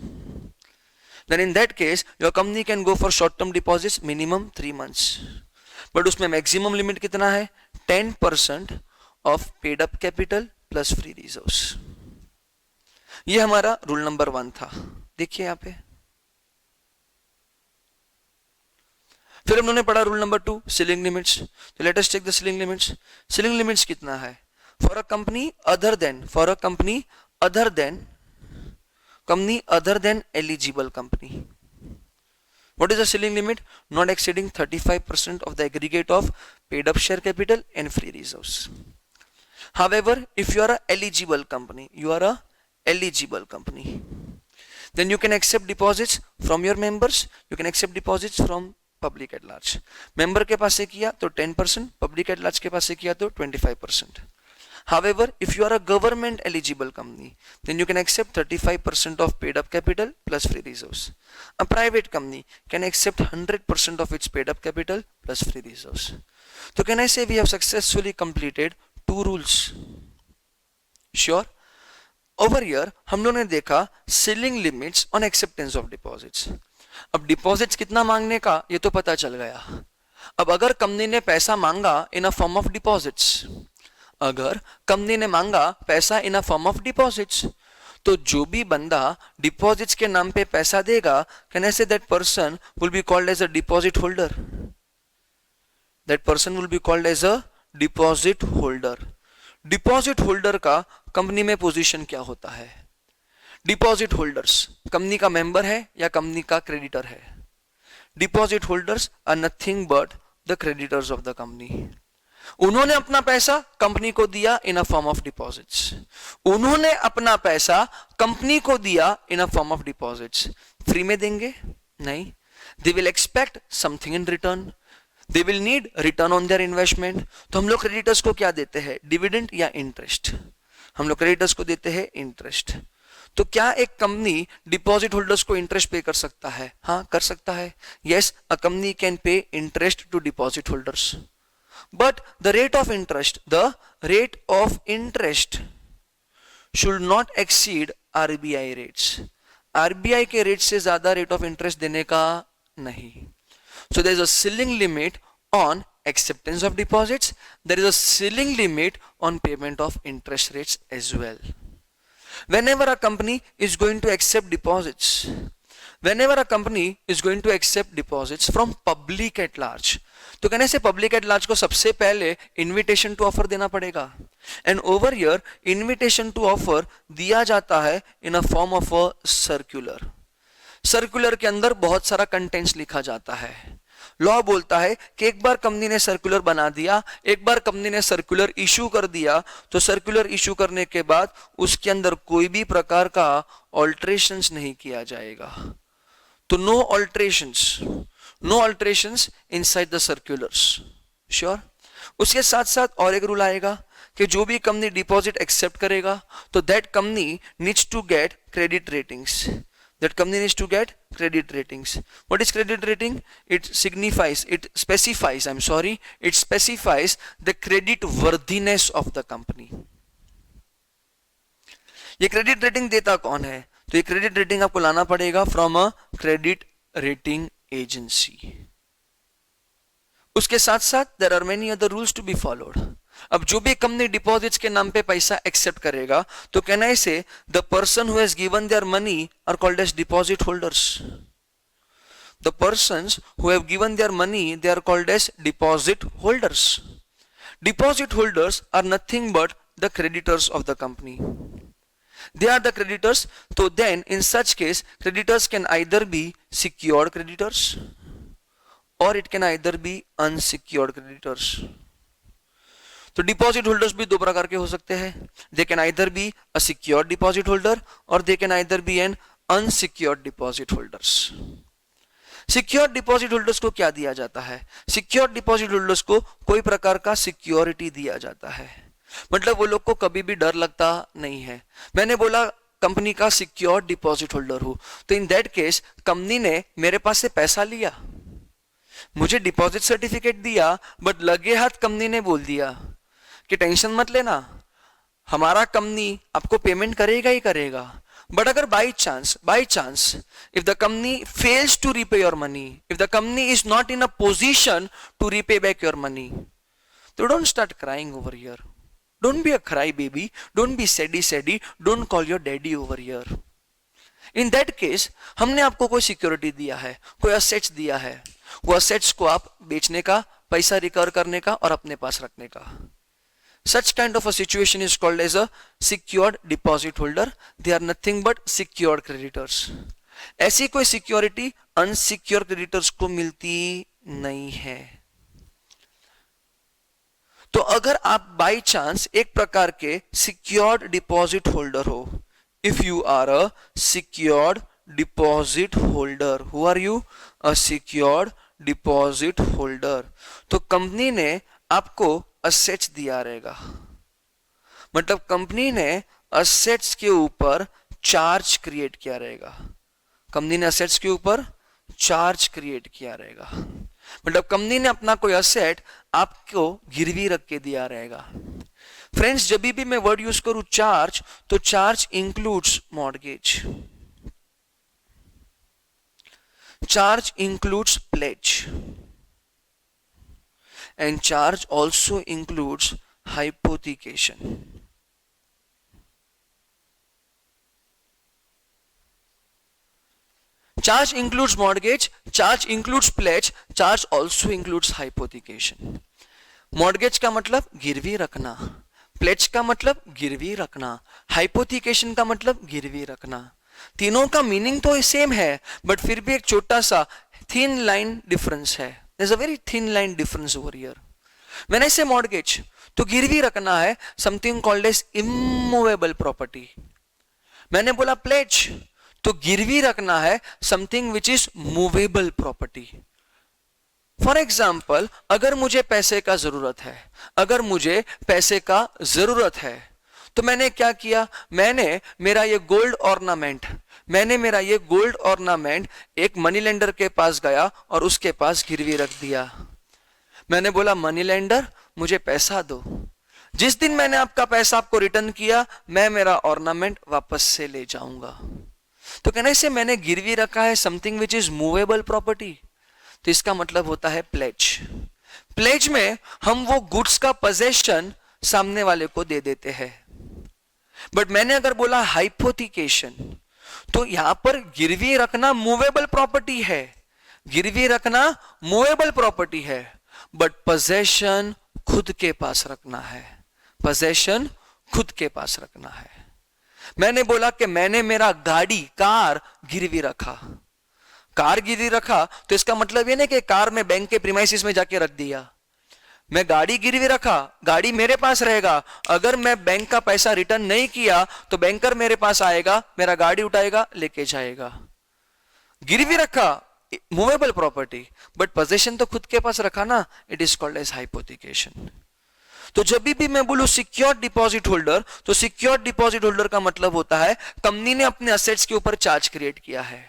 then in that case your company can go for short-term deposits minimum 3 months. But उसमें maximum limit कितना है? 10% of paid up capital plus free reserves. ये हमारा रूल नंबर 1 था. देखिए यहाँ पे. फिर हम लोगों ने पढ़ा रूल नंबर 2, सीलिंग लिमिट्स. तो let us check the ceiling limits. Ceiling limits कितना है? For a company other than eligible company. What is the ceiling limit? Not exceeding 35% of the aggregate of paid up share capital and free reserves. However, if you are a eligible company, then you can accept deposits from your members. You can accept deposits from public at large. Member के पास से किया तो 10%, public at large के पास से किया तो 25%. However, if you are a government eligible company, then you can accept 35% of paid up capital plus free reserves. A private company can accept 100% of its paid up capital plus free reserves. So can I say we have successfully completed 2 rules? Sure. Over here हम लोगों ने देखा ceiling limits on acceptance of deposits. अब deposits कितना मांगने का ये तो पता चल गया. अब अगर कंपनी ने पैसा मांगा in a form of deposits, अगर कंपनी ने मांगा पैसा इन अ फॉर्म ऑफ डिपॉजिट्स, तो जो भी बंदा डिपॉजिट्स के नाम पे पैसा देगा, can I say that person will be called as a deposit holder. That person will be called as a deposit holder. Deposit holder का कंपनी में पोजीशन क्या होता है? डिपॉजिट होल्डर्स कंपनी का मेंबर है या कंपनी का क्रेडिटर है? Deposit holders are nothing but the creditors of the company. उन्होंने अपना पैसा कंपनी को दिया in a form of deposits. उन्होंने अपना पैसा कंपनी को दिया in a form of deposits. Free में देंगे? नहीं. They will expect something in return. They will need return on their investment. तो हम लोग क्रेडिटर्स को क्या देते हैं? डिविडेंड या इंटरेस्ट. हम लोग क्रेडिटर्स को देते हैं इंटरेस्ट. तो क्या एक कंपनी डिपॉजिट होल्डर्स को इंटरेस्ट पे कर सकता है? हाँ, कर सकता है. Yes, a company can pay interest to deposit holders. But the rate of interest should not exceed RBI rates. RBI के रेट से ज्यादा रेट ऑफ इंटरेस्ट देने का नहीं. So there is a ceiling limit on acceptance of deposits. There is a ceiling limit on payment of interest rates as well. Whenever a company is going to accept deposits, from public at large, तो कहने से पब्लिक एट लार्ज को सबसे पहले इनविटेशन टू ऑफर देना पड़ेगा. And over here invitation to offer दिया जाता है in a form of a circular. Circular के अंदर बहुत सारा कंटेंट्स लिखा जाता है. लॉ बोलता है कि एक बार कंपनी ने सर्कुलर बना दिया, एक बार कंपनी ने सर्कुलर इशू कर दिया, तो सर्कुलर इशू करने के बाद उसके अंदर कोई भी प्रकार का ऑल्ट्रेशंस नहीं किया जाएगा. तो no alterations inside the circulars. Sure. उसके साथ साथ और एक रूल आएगा कि जो भी कंपनी डिपॉजिट एक्सेप्ट करेगा तो that company needs to get credit ratings. What is credit rating? It specifies the credit worthiness of the company. ये क्रेडिट रेटिंग देता कौन है? तो ये क्रेडिट रेटिंग आपको लाना पड़ेगा from a credit rating agency. उसके साथ साथ there are many other rules to be followed. अब जो भी कंपनी डिपॉजिट्स के नाम पे पैसा एक्सेप्ट करेगा तो can I say the person who has given their money are called as deposit holders. The persons who have given their money they are called as deposit holders. Deposit holders are nothing but the creditors of the company. They are the creditors. So then in such case creditors can either be secured creditors or it can either be unsecured creditors. तो डिपॉजिट होल्डर्स भी 2 प्रकार के हो सकते हैं. They can either be a secured deposit holder or they can either be an unsecured deposit holders. Secured deposit holders को क्या दिया जाता है? सिक्योर्ड डिपॉजिट होल्डर्स को कोई प्रकार का सिक्योरिटी दिया जाता है, मतलब वो लोग को कभी भी डर लगता नहीं है। मैंने बोला कंपनी का सिक्योर्ड डिपॉजिट होल्डर हूं, तो इन दैट केस कंपनी ने मेरे पास से पैसा लिया, मुझे डिपॉजिट सर्टिफिकेट दिया, बट लगे हाथ कंपनी ने बोल दिया कि टेंशन मत लेना, हमारा कंपनी आपको पेमेंट करेगा ही करेगा। बट अगर by chance if the company fails to repay your money, if the company is not in a position to repay back your money, तो don't start crying over here, don't be a cry baby, don't be saddy, don't call your daddy over here. In that case हमने आपको कोई सिक्योरिटी दिया है, कोई असेट्स दिया है, वो असेट्स को आप बेचने का, पैसा रिकवर करने का और अपने पास रखने का। Such kind of a situation is called as a secured deposit holder. They are nothing but secured creditors. ऐसी कोई सिक्योरिटी अनसिक्योर क्रेडिटर्स को मिलती नहीं है। तो अगर आप बाई चांस एक प्रकार के सिक्योर्ड डिपॉजिट होल्डर हो, if you are a secured deposit holder, who are you? A secured deposit holder, तो कंपनी ने आपको असेट्स दिया रहेगा, मतलब कंपनी ने असेट्स के ऊपर चार्ज क्रिएट किया रहेगा, कंपनी ने असेट्स के ऊपर चार्ज क्रिएट किया रहेगा, मतलब कंपनी ने अपना कोई असेट आपको गिरवी रख के दिया रहेगा। फ्रेंड्स, जब भी मैं वर्ड यूज करूं चार्ज, तो charge includes mortgage, charge includes pledge, and charge also includes hypothecation. Charge includes mortgage, charge includes pledge, charge also includes hypothecation. Mortgage का मतलब गिरवी रखना, pledge का मतलब गिरवी रखना, hypothecation का मतलब गिरवी रखना। तीनों का मीनिंग तो सेम है, बट फिर भी एक छोटा सा थिन लाइन डिफरेंस है। There's a very thin line difference over here. When I say mortgage, तो गिरवी रखना है something called as immovable property. मैंने बोला pledge, तो गिरवी रखना है something which is movable property. For example, अगर मुझे पैसे का जरूरत है, अगर मुझे पैसे का जरूरत है, तो मैंने क्या किया? मैंने मेरा ये गोल्ड ऑर्नामेंट एक मनी लेंडर के पास गया और उसके पास गिरवी रख दिया। मैंने बोला मनी लेंडर मुझे पैसा दो, जिस दिन मैंने आपका पैसा आपको रिटर्न किया, मैं मेरा ऑर्नामेंट वापस से ले जाऊंगा। तो कहने से मैंने गिरवी रखा है something which is movable property, तो इसका मतलब होता है प्लेज। प्लेज में हम वो गुड्स का पोजेशन सामने वाले को दे देते हैं। बट मैंने अगर बोला हाइपोथिकेशन, तो यहां पर गिरवी रखना मूवेबल प्रॉपर्टी है, गिरवी रखना मूवेबल प्रॉपर्टी है, बट पोजेशन खुद के पास रखना है, पोजेशन खुद के पास रखना है। मैंने बोला कि मैंने मेरा कार गिरवी रखा, कार गिरवी रखा, तो इसका मतलब ये नहीं कि कार में बैंक के प्रीमाइसिस में जाके रख दिया। मैं गाड़ी गिरवी रखा, गाड़ी मेरे पास रहेगा, अगर मैं बैंक का पैसा रिटर्न नहीं किया तो बैंकर मेरे पास आएगा, मेरा गाड़ी उठाएगा, लेके जाएगा। गिरवी रखा मूवेबल प्रॉपर्टी, बट पोजीशन तो खुद के पास रखा ना, it is called as hypothecation. तो जब भी मैं बोलूं सिक्योर्ड डिपॉजिट होल्डर, तो सिक्योर्ड डिपॉजिट होल्डर का मतलब होता है कंपनी ने अपने असेट्स के ऊपर चार्ज क्रिएट किया है।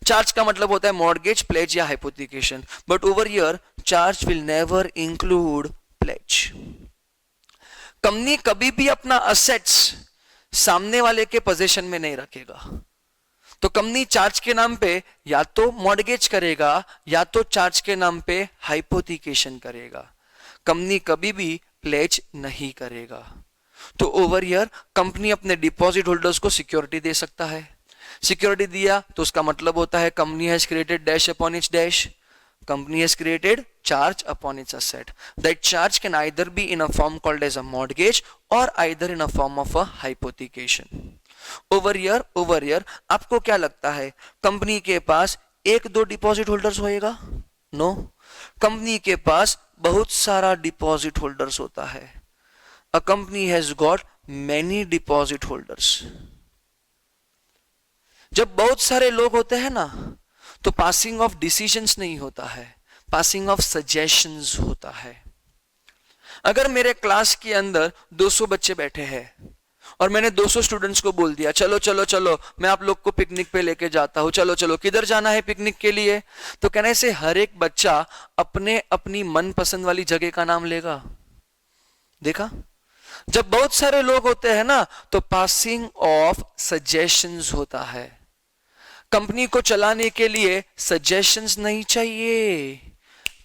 चार्ज का मतलब होता है मॉर्गेज, प्लेज या hypothecation, but over here charge will never include pledge. Company कभी भी अपना असेट्स सामने वाले के पोजीशन में नहीं रखेगा। तो कंपनी चार्ज के नाम पे या तो मॉर्गेज करेगा या तो चार्ज के नाम पे हाइपोथिकेशन करेगा, कंपनी कभी भी प्लेज नहीं करेगा। तो ओवर हियर कंपनी अपने डिपॉजिट होल्डर्स को सिक्योरिटी दे सकता है। सिक्योरिटी दिया तो उसका मतलब होता है company has created dash upon its dash, company has created charge upon its asset. That charge can either be in a form called as a mortgage or either in a form of a hypothecation. Over here आपको क्या लगता है कंपनी के पास एक दो डिपॉजिट होल्डर्स होएगा? नो, कंपनी के पास बहुत सारा डिपॉजिट होल्डर्स होता है। A company has got many deposit holders. जब बहुत सारे लोग होते हैं ना, तो पासिंग ऑफ डिसीजंस नहीं होता है, पासिंग ऑफ सजेशंस होता है। अगर मेरे क्लास के अंदर 200 बच्चे बैठे हैं और मैंने 200 स्टूडेंट्स को बोल दिया चलो चलो चलो मैं आप लोग को पिकनिक पे लेके जाता हूं, चलो चलो किधर जाना है पिकनिक के लिए, तो कहने से हर एक बच्चा अपने अपनी मनपसंद वाली जगह का नाम लेगा। देखा, जब बहुत सारे लोग होते हैं ना, तो पासिंग ऑफ सजेशंस होता है। कंपनी को चलाने के लिए सजेशंस नहीं चाहिए,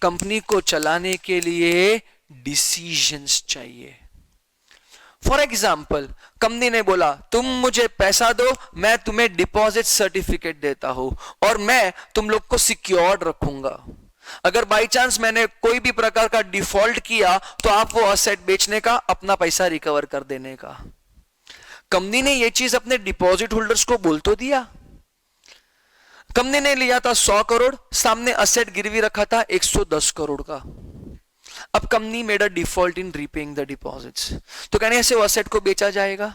कंपनी को चलाने के लिए डिसीजंस चाहिए। फॉर एग्जाम्पल, कंपनी ने बोला तुम मुझे पैसा दो, मैं तुम्हें डिपॉजिट सर्टिफिकेट देता हूं और मैं तुम लोग को सिक्योर्ड रखूंगा। अगर बाई चांस मैंने कोई भी प्रकार का डिफॉल्ट किया तो आप वो असेट बेचने का, अपना पैसा रिकवर कर देने का। कंपनी ने ये चीज अपने डिपॉजिट होल्डर्स को बोल तो दिया। कंपनी ने लिया था 100 करोड़, सामने असेट गिरवी रखा था 110 करोड़ का। अब company made a default in repaying the deposits, तो कहने से वो असेट को बेचा जाएगा।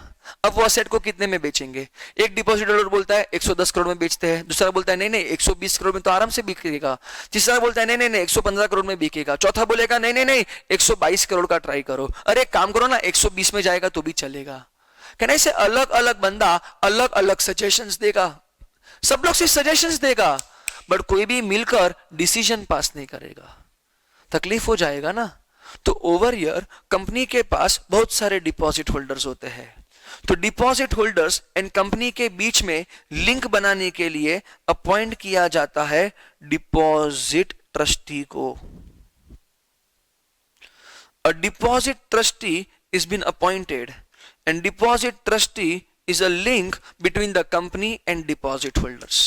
अब वो असेट को कितने में बेचेंगे? एक डिपॉजिट होल्डर बोलता है 110 करोड़ में बेचते हैं, दूसरा बोलता है नहीं नहीं 120 करोड़ में तो आराम से बिकेगा, तीसरा बोलता है नहीं नहीं नहीं 115 करोड़ में बिकेगा, चौथा बोलेगा नहीं नहीं नहीं 122 करोड़ का ट्राई करो, अरे काम करो ना 120 में जाएगा तो भी चलेगा। कहने से अलग अलग बंदा अलग अलग सजेशंस देगा, सब लोग से सजेशंस देगा, बट कोई भी मिलकर डिसीजन पास नहीं करेगा, तकलीफ हो जाएगा ना। तो ओवर ईयर कंपनी के पास बहुत सारे डिपॉजिट होल्डर्स होते हैं, तो डिपॉजिट होल्डर्स एंड कंपनी के बीच में लिंक बनाने के लिए अपॉइंट किया जाता है डिपॉजिट ट्रस्टी को। A deposit trustee is been appointed and deposit trustee is a link between the company and deposit holders.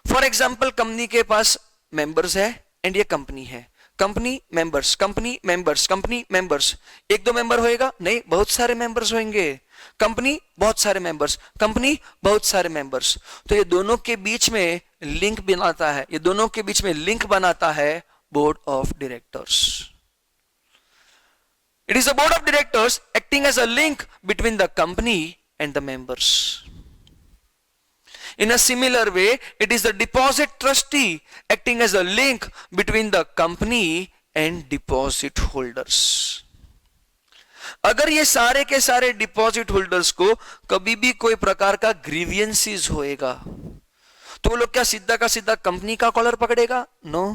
For example, company के पास मेंबर्स है एंड ये कंपनी है, company members, company members, company members. एक दो मेंबर होएगा नहीं, बहुत सारे मेंबर्स होंगे। कंपनी बहुत सारे मेंबर्स, कंपनी बहुत सारे मेंबर्स। तो ये दोनों के बीच में लिंक बनाता है, ये दोनों के बीच में लिंक बनाता है board of directors. It is the board of directors acting as a link between the company and the members. In a similar way, it is the deposit trustee acting as a link between the company and deposit holders. अगर ये सारे के सारे डिपॉजिट होल्डर्स को कभी भी कोई प्रकार का ग्रीवियंसेस होएगा, तो वो लोग क्या सीधा का सीधा कंपनी का कॉलर पकड़ेगा? नो,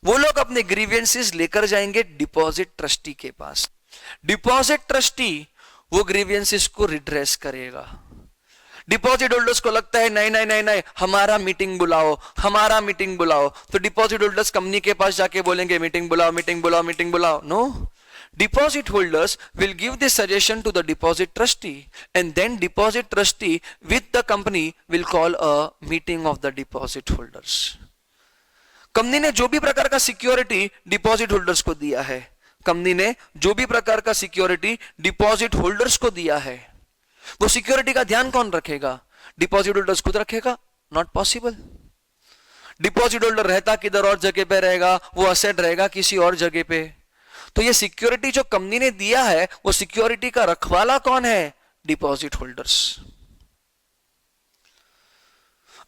वो लोग अपने ग्रीवियंसेस लेकर जाएंगे डिपॉजिट ट्रस्टी के पास। डिपॉजिट ट्रस्टी वो ग्रीवियंसेस को रिड्रेस करेगा। डिपॉजिट होल्डर्स को लगता है नहीं नहीं नहीं नहीं हमारा मीटिंग बुलाओ, हमारा मीटिंग बुलाओ, तो डिपॉजिट होल्डर्स कंपनी के पास जाके बोलेंगे मीटिंग बुलाओ, मीटिंग बुलाओ, मीटिंग बुलाओ। No, deposit holders will give this suggestion to the deposit trustee and then deposit trustee with the company will call a meeting of the deposit holders. Company ने जो भी प्रकार का सिक्योरिटी डिपॉजिट होल्डर्स को दिया है, कंपनी ने जो भी प्रकार का सिक्योरिटी डिपॉजिट होल्डर्स को दिया है, वो सिक्योरिटी का ध्यान कौन रखेगा? डिपॉजिट होल्डर्स खुद रखेगा? Not possible. डिपॉजिट होल्डर रहता किधर और जगह पे रहेगा, वो असेट रहेगा किसी और जगह पे। तो ये सिक्योरिटी जो कंपनी ने दिया है, वो सिक्योरिटी का रखवाला कौन है? Deposit holders.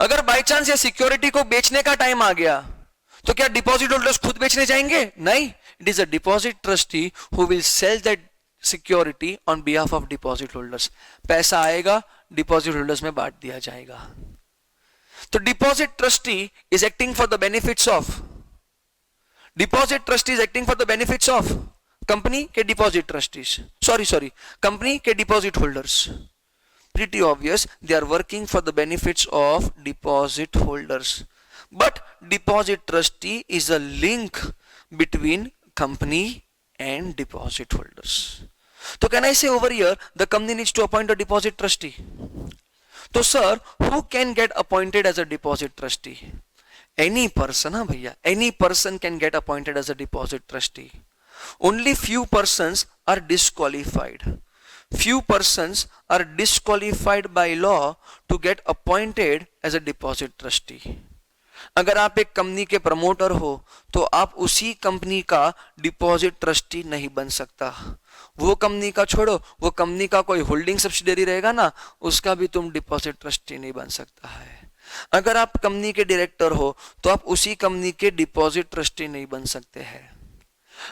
अगर बाय चांस ये सिक्योरिटी को बेचने का टाइम आ गया, तो क्या डिपॉजिट होल्डर्स खुद बेचने जाएंगे? नहीं, it is a deposit trustee who will sell that security on behalf of deposit holders. पैसा आएगा, डिपॉजिट होल्डर्स में बांट दिया जाएगा। तो deposit trustee is acting for the benefits of, deposit trustee is acting for the benefits of company के डिपॉजिट ट्रस्टीज, सॉरी कंपनी के deposit holders. Pretty obvious, they are working for the benefits of deposit holders. But deposit trustee is a link between company and deposit holders. So can I say over here the company needs to appoint a deposit trustee? So sir, who can get appointed as a deposit trustee? Any person, हाँ भैया, any person can get appointed as a deposit trustee. Only few persons are disqualified. Few persons are disqualified by law to get appointed as a deposit trustee. अगर आप एक कंपनी के प्रमोटर हो, तो आप उसी कंपनी का डिपॉजिट ट्रस्टी नहीं बन सकता। वो कंपनी का छोड़ो, वो कंपनी का कोई होल्डिंग सब्सिडियरी रहेगा ना, उसका भी तुम डिपॉजिट ट्रस्टी नहीं बन सकता है। अगर आप कंपनी के डायरेक्टर हो तो आप उसी कंपनी के डिपॉजिट ट्रस्टी नहीं बन सकते हैं।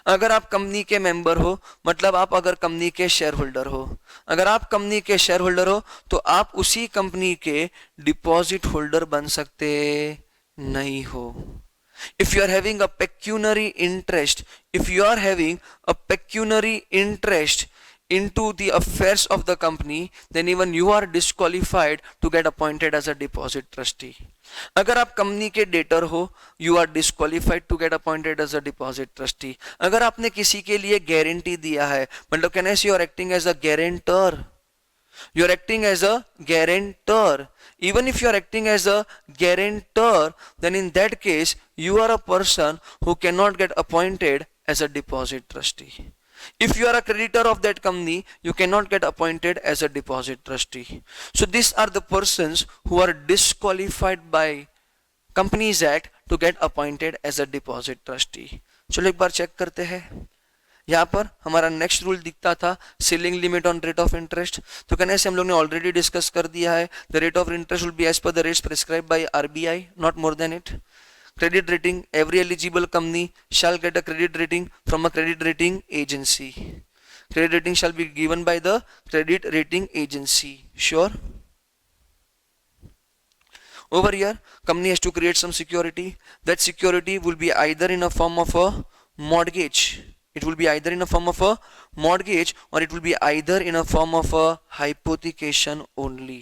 अगर आप कंपनी के मेंबर हो, मतलब आप अगर कंपनी के शेयर होल्डर हो, अगर आप कंपनी के शेयर होल्डर हो तो आप उसी कंपनी के डिपॉजिट होल्डर बन सकते नहीं हो। If you are having a pecuniary interest, if you are having a pecuniary interest into the affairs of the company, then even you are disqualified to get appointed as a deposit trustee. अगर आप कंपनी के डेटर हो, you are disqualified to get appointed as a deposit trustee. अगर आपने किसी के लिए गारंटी दिया है, मतलब can I say you are acting as a guarantor? You are acting as a guarantor. Even if you are acting as a guarantor, then in that case, you are a person who cannot get appointed as a deposit trustee. If you are a creditor of that company, you cannot get appointed as a deposit trustee. So these are the persons who are disqualified by Companies Act to get appointed as a deposit trustee. चलो एक बार चेक करते हैं। यहाँ पर हमारा नेक्स्ट रूल दिखता था ceiling limit on rate of interest. तो कहने से हम लोग ने ऑलरेडी डिस्कस कर दिया है, the rate of interest will be as per the rates prescribed by RBI, not more than it. Credit rating, every eligible company shall get a credit rating from a credit rating agency. Credit rating shall be given by the credit rating agency. Sure? Over here, company has to create some security. That security will be either in a form of a mortgage. It will be either in a form of a mortgage or it will be either in a form of a hypothecation only.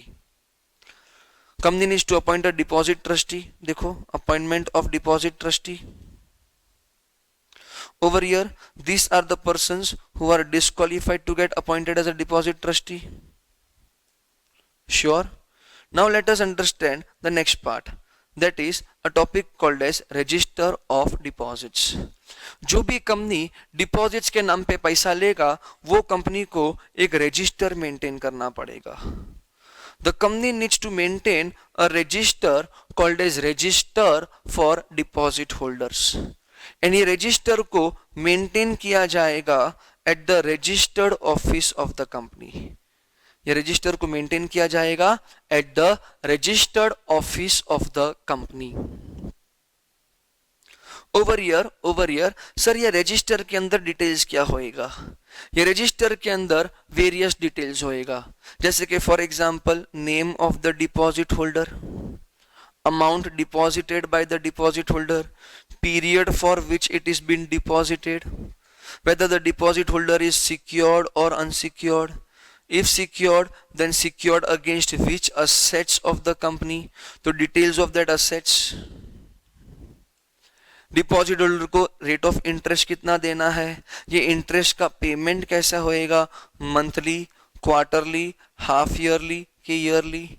Company needs to appoint a deposit trustee. देखो, appointment of deposit trustee. Over here, these are the persons who are disqualified to get appointed as a deposit trustee. Sure? Now let us understand the next part. That is a topic called as register of deposits. जो भी कंपनी डिपॉजिट्स के नाम पे पैसा लेगा, वो कंपनी को एक रजिस्टर मेंटेन करना पड़ेगा। The company needs to maintain a register called as register for deposit holders. And ये रजिस्टर को मेंटेन किया जाएगा at the registered office of the company. ये रजिस्टर को मेंटेन किया जाएगा at the registered office of the company. Over year sir, ये रजिस्टर के अंदर डिटेल्स क्या होएगा? ये रजिस्टर के अंदर वेरियस डिटेल्स होएगा, जैसे कि for example name of the deposit holder, amount deposited by the deposit holder, period for which it is been deposited, whether the deposit holder is secured or unsecured, if secured then secured against which assets of the company, तो details of that assets, deposit holder को रेट ऑफ इंटरेस्ट कितना देना है, ये इंटरेस्ट का पेमेंट कैसा होएगा, मंथली, क्वार्टरली, हाफ ईयरली के ईयरली,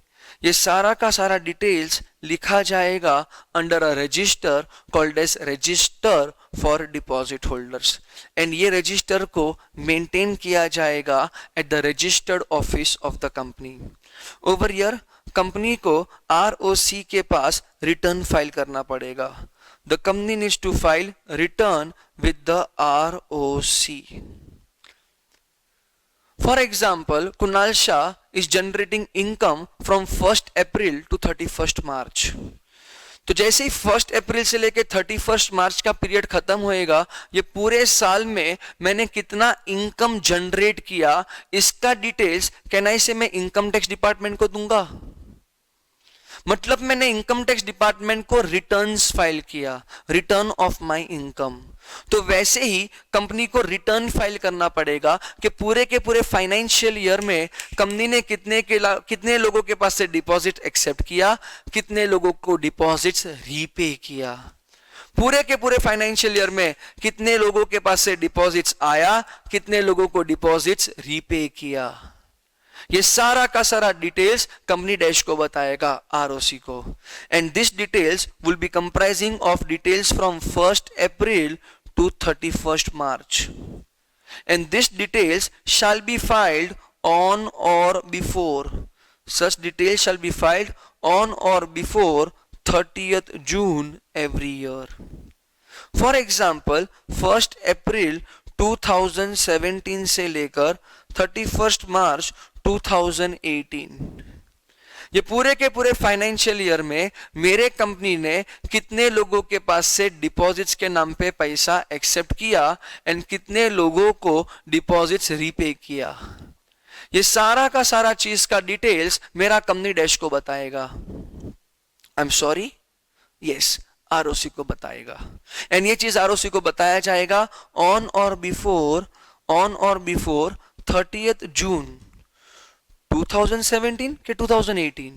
ये सारा का सारा डिटेल्स लिखा जाएगा under a register called as register for deposit holders. And ये रजिस्टर को मेंटेन किया जाएगा at the registered office of the company. Over year company को आरओसी के पास रिटर्न फाइल करना पड़ेगा। The company needs to file return with the ROC. For example, Kunal Shah is generating income from 1st April to 31st March. तो जैसे ही 1st अप्रैल से लेके 31st मार्च का पीरियड खत्म होएगा, ये पूरे साल में मैंने कितना इनकम जनरेट किया, इसका डिटेल्स कैन आई से मैं इनकम टैक्स डिपार्टमेंट को दूंगा। मतलब मैंने इनकम टैक्स डिपार्टमेंट को रिटर्न्स फाइल किया, रिटर्न ऑफ माय इनकम। तो वैसे ही कंपनी को रिटर्न फाइल करना पड़ेगा कि पूरे के पूरे फाइनेंशियल ईयर में कंपनी ने कितने लोगों के पास से डिपॉजिट एक्सेप्ट किया, कितने लोगों को डिपॉजिट्स रीपे किया, पूरे के पूरे फाइनेंशियल ईयर में कितने लोगों के पास से डिपॉजिट्स आया, कितने लोगों को डिपॉजिट्स रीपे किया। ये सारा का सारा डिटेल्स कंपनी डैश को बताएगा, आरओसी को। And this details will be comprising of details from 1st April to 31st March. And this details shall be filed on or before. Such details shall be filed on or before 30th June every year. For example, 1st April 2017 से लेकर 31 मार्च 2018, ये पूरे के पूरे फाइनेंशियल ईयर में मेरे कंपनी ने कितने लोगों के पास से डिपॉजिट्स के नाम पे पैसा एक्सेप्ट किया एंड कितने लोगों को डिपॉजिट्स रीपे किया, ये सारा का सारा चीज का डिटेल्स मेरा कंपनी डैश को बताएगा। I am sorry, yes, ROC को बताएगा। एंड ये चीज आरओसी को बताया जाएगा ऑन और बिफोर 30th जून 2017 के 2018,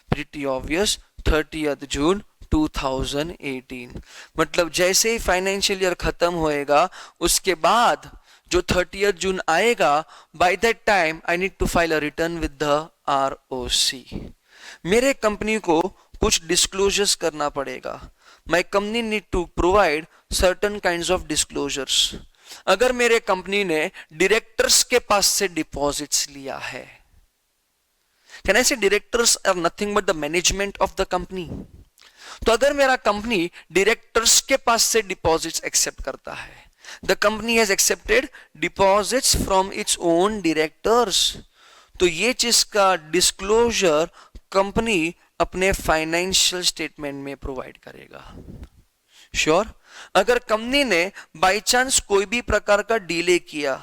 प्रीटी ऑब्वियस 30th जून 2018, मतलब जैसे ही फाइनेंशियल ईयर खत्म होएगा उसके बाद जो 30th जून आएगा, by that time I need to file a return with the ROC. मेरे कंपनी को कुछ डिस्क्लोजर्स करना पड़ेगा। My company need to provide certain kinds of disclosures. अगर मेरे कंपनी ने डायरेक्टर्स के पास से डिपॉजिट्स लिया है, can I say directors are nothing but the management of the company, तो अगर मेरा कंपनी डायरेक्टर्स के पास से डिपॉजिट्स एक्सेप्ट करता है, the company has accepted deposits from its own directors, तो ये चीज का डिस्क्लोजर कंपनी अपने फाइनेंशियल स्टेटमेंट में प्रोवाइड करेगा। श्योर? अगर कंपनी ने बाय चांस कोई भी प्रकार का डिले किया,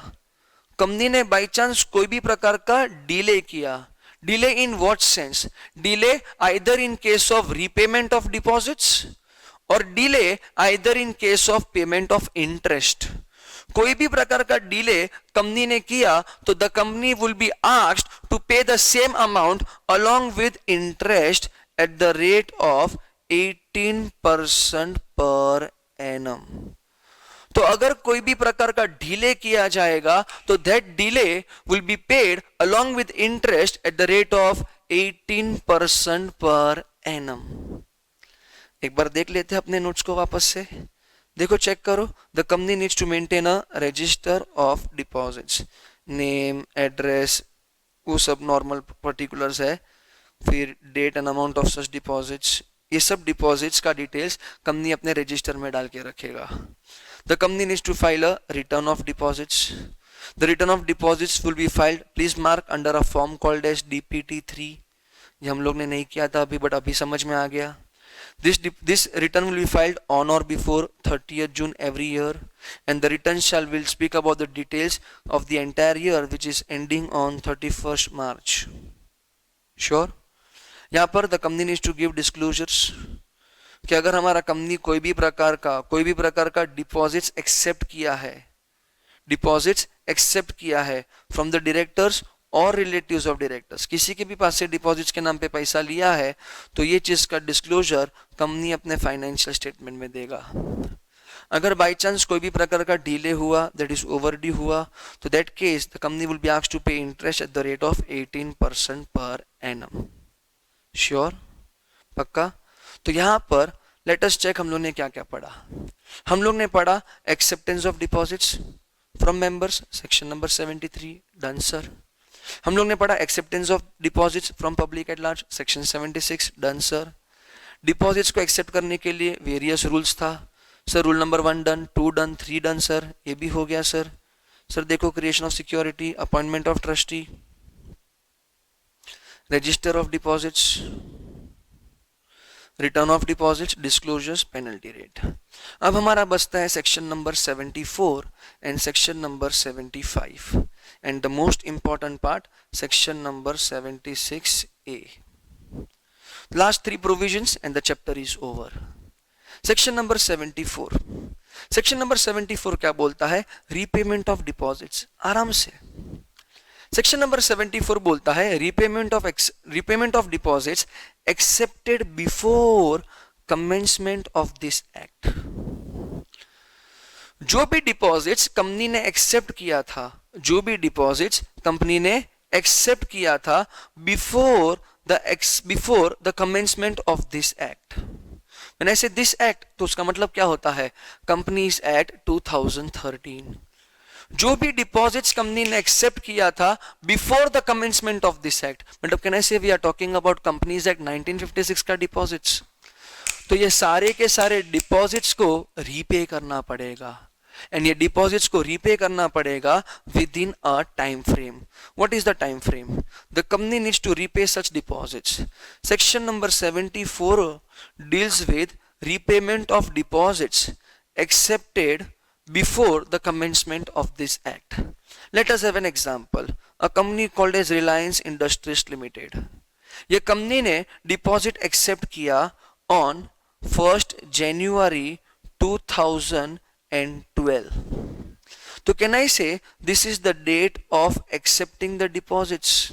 कंपनी ने बाय चांस कोई भी प्रकार का डिले किया, delay in what sense? Delay either in case of repayment of deposits or delay either in case of payment of interest. कोई भी प्रकार का डिले कंपनी ने किया तो the company will be asked to pay the same amount along with interest at the rate of 18% per annum. तो अगर कोई भी प्रकार का डिले किया जाएगा तो that delay will be paid along with interest at the rate of 18% per annum. एक बार देख लेते हैं अपने नोट्स को वापस से, देखो चेक करो। The company needs to maintain a register of deposits, name, address, वो सब नॉर्मल पर्टिकुलर्स है, फिर date and amount of such deposits, ये सब डिपॉजिट्स का डिटेल्स कंपनी अपने रजिस्टर में डाल के रखेगा। The company needs to file a return of deposits. The return of deposits will be filed, please mark under a form called as DPT3। ये हम लोग ने नहीं किया था अभी, बट अभी समझ में आ गया। This return will be filed on or before 30th June every year, and the return will speak about the details of the entire year which is ending on 31st March. Sure? यहाँ पर the company needs to give disclosures कि अगर हमारा कंपनी कोई भी प्रकार का डिपॉजिट्स एक्सेप्ट किया है फ्रॉम द डायरेक्टर्स और रिलेटिव्स ऑफ डायरेक्टर्स, किसी के भी पास से डिपॉजिट्स के नाम पे पैसा लिया है, तो ये चीज का डिस्क्लोजर कंपनी अपने फाइनेंशियल स्टेटमेंट में देगा। अगर बाय चांस कोई भी प्रकार का डिले हुआ, दैट इज ओवरड्यू हुआ, तो that case the company will be asked to pay interest at the rate of 18% per annum. Sure? पक्का? तो यहाँ पर लेट अस चेक हम लोग ने क्या क्या पढ़ा। हम लोग ने पढ़ा acceptance of deposits from members, section number 73, done sir. हम लोग ने पढ़ा acceptance of deposits from public at large, section 76, done sir. Deposits को एक्सेप्ट करने के लिए वेरियस रूल्स था sir, rule number 1 done, 2 done, 3 done sir, ये भी हो गया सर। सर देखो, creation of security, appointment of trustee, register of deposits, return of deposits, disclosures, penalty rate. अब हमारा बचता है section number 74 and section number 75 and the most important part, section number 76A. Last 3 provisions and the chapter is over. Section number 74. Section number 74 क्या बोलता है? Repayment of deposits। आराम से। Section number 74 बोलता है repayment of deposits accepted before commencement of this act। जो भी डिपॉजिट्स कंपनी ने एक्सेप्ट किया था, before the commencement of this act. When I say this act, तो उसका मतलब क्या होता है? Companies act 2013। जो भी डिपॉजिट्स कंपनी ने एक्सेप्ट किया था before the commencement of this act, मतलब can I say we are talking about companies act 1956 का डिपॉजिट्स, तो ये सारे के सारे डिपॉजिट्स को रीपे करना पड़ेगा। एंड ये डिपॉजिट्स को रीपे करना पड़ेगा within a time frame. What is the time frame? The company needs to repay such deposits. Section number 74 deals with repayment of deposits accepted before the commencement of this act. Let us have an example. A company called as Reliance Industries Limited. ये कंपनी ने डिपॉजिट एक्सेप्ट किया ऑन 1st January 2012. तो can I say this is the date of accepting the deposits.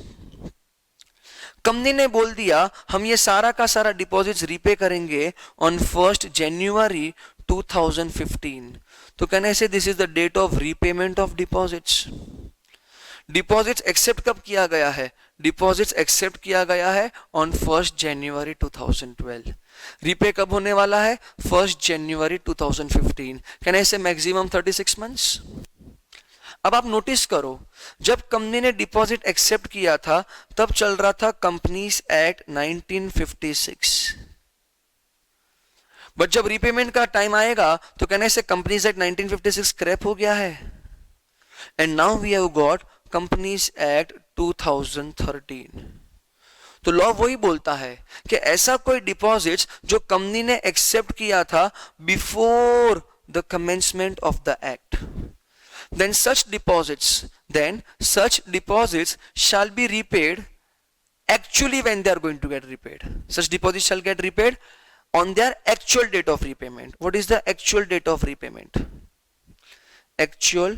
Company ने बोल दिया हम ये सारा का सारा डिपॉजिट्स रीपे करेंगे ऑन 1st January 2015. तो can I say this is the date of repayment of deposits. Deposits accept कब किया गया है? डिपॉजिट्स एक्सेप्ट किया गया है ऑन 1st January 2012. रीपे कब होने वाला है? 1st January 2015. कैन आई से मैक्सिमम 36 मंथ्स. अब आप नोटिस करो, जब कंपनी ने डिपॉजिट एक्सेप्ट किया था तब चल रहा था कंपनीज एक्ट 1956. बट जब रीपेमेंट का टाइम आएगा तो कहने से कंपनीज एक्ट 1956 स्क्रैप हो गया है. And now we have got companies act 2013. तो लॉ वही बोलता है कि ऐसा कोई डिपॉजिट्स जो कंपनी ने एक्सेप्ट किया था before the commencement of the act, then such deposits shall be repaid actually when they are going to get repaid. Such deposits shall get repaid on their actual date of repayment. What is the actual date of repayment? Actual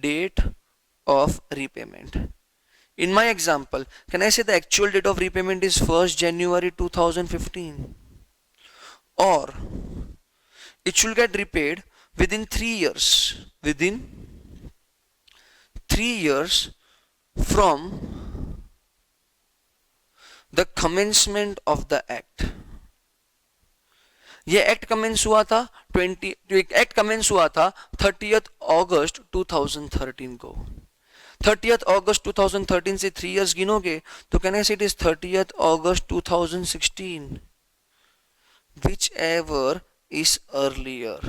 date of repayment. In my example, can I say the actual date of repayment is 1st January 2015? Or it should get repaid within 3 years. Within 3 years from the commencement of the act. ये एक्ट कमेंस हुआ था 30th August 2013 को. 30th August 2013 से 3 years गिनोगे तो कहने से it is 30th August 2016, whichever is earlier.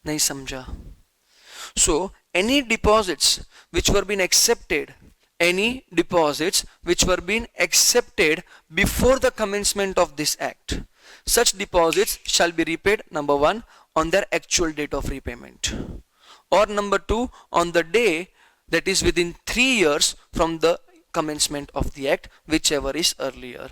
नहीं समझा? So any deposits which were being accepted before the commencement of this act, such deposits shall be repaid, number 1, on their actual date of repayment, or number 2, on the day that is within 3 years from the commencement of the act, whichever is earlier.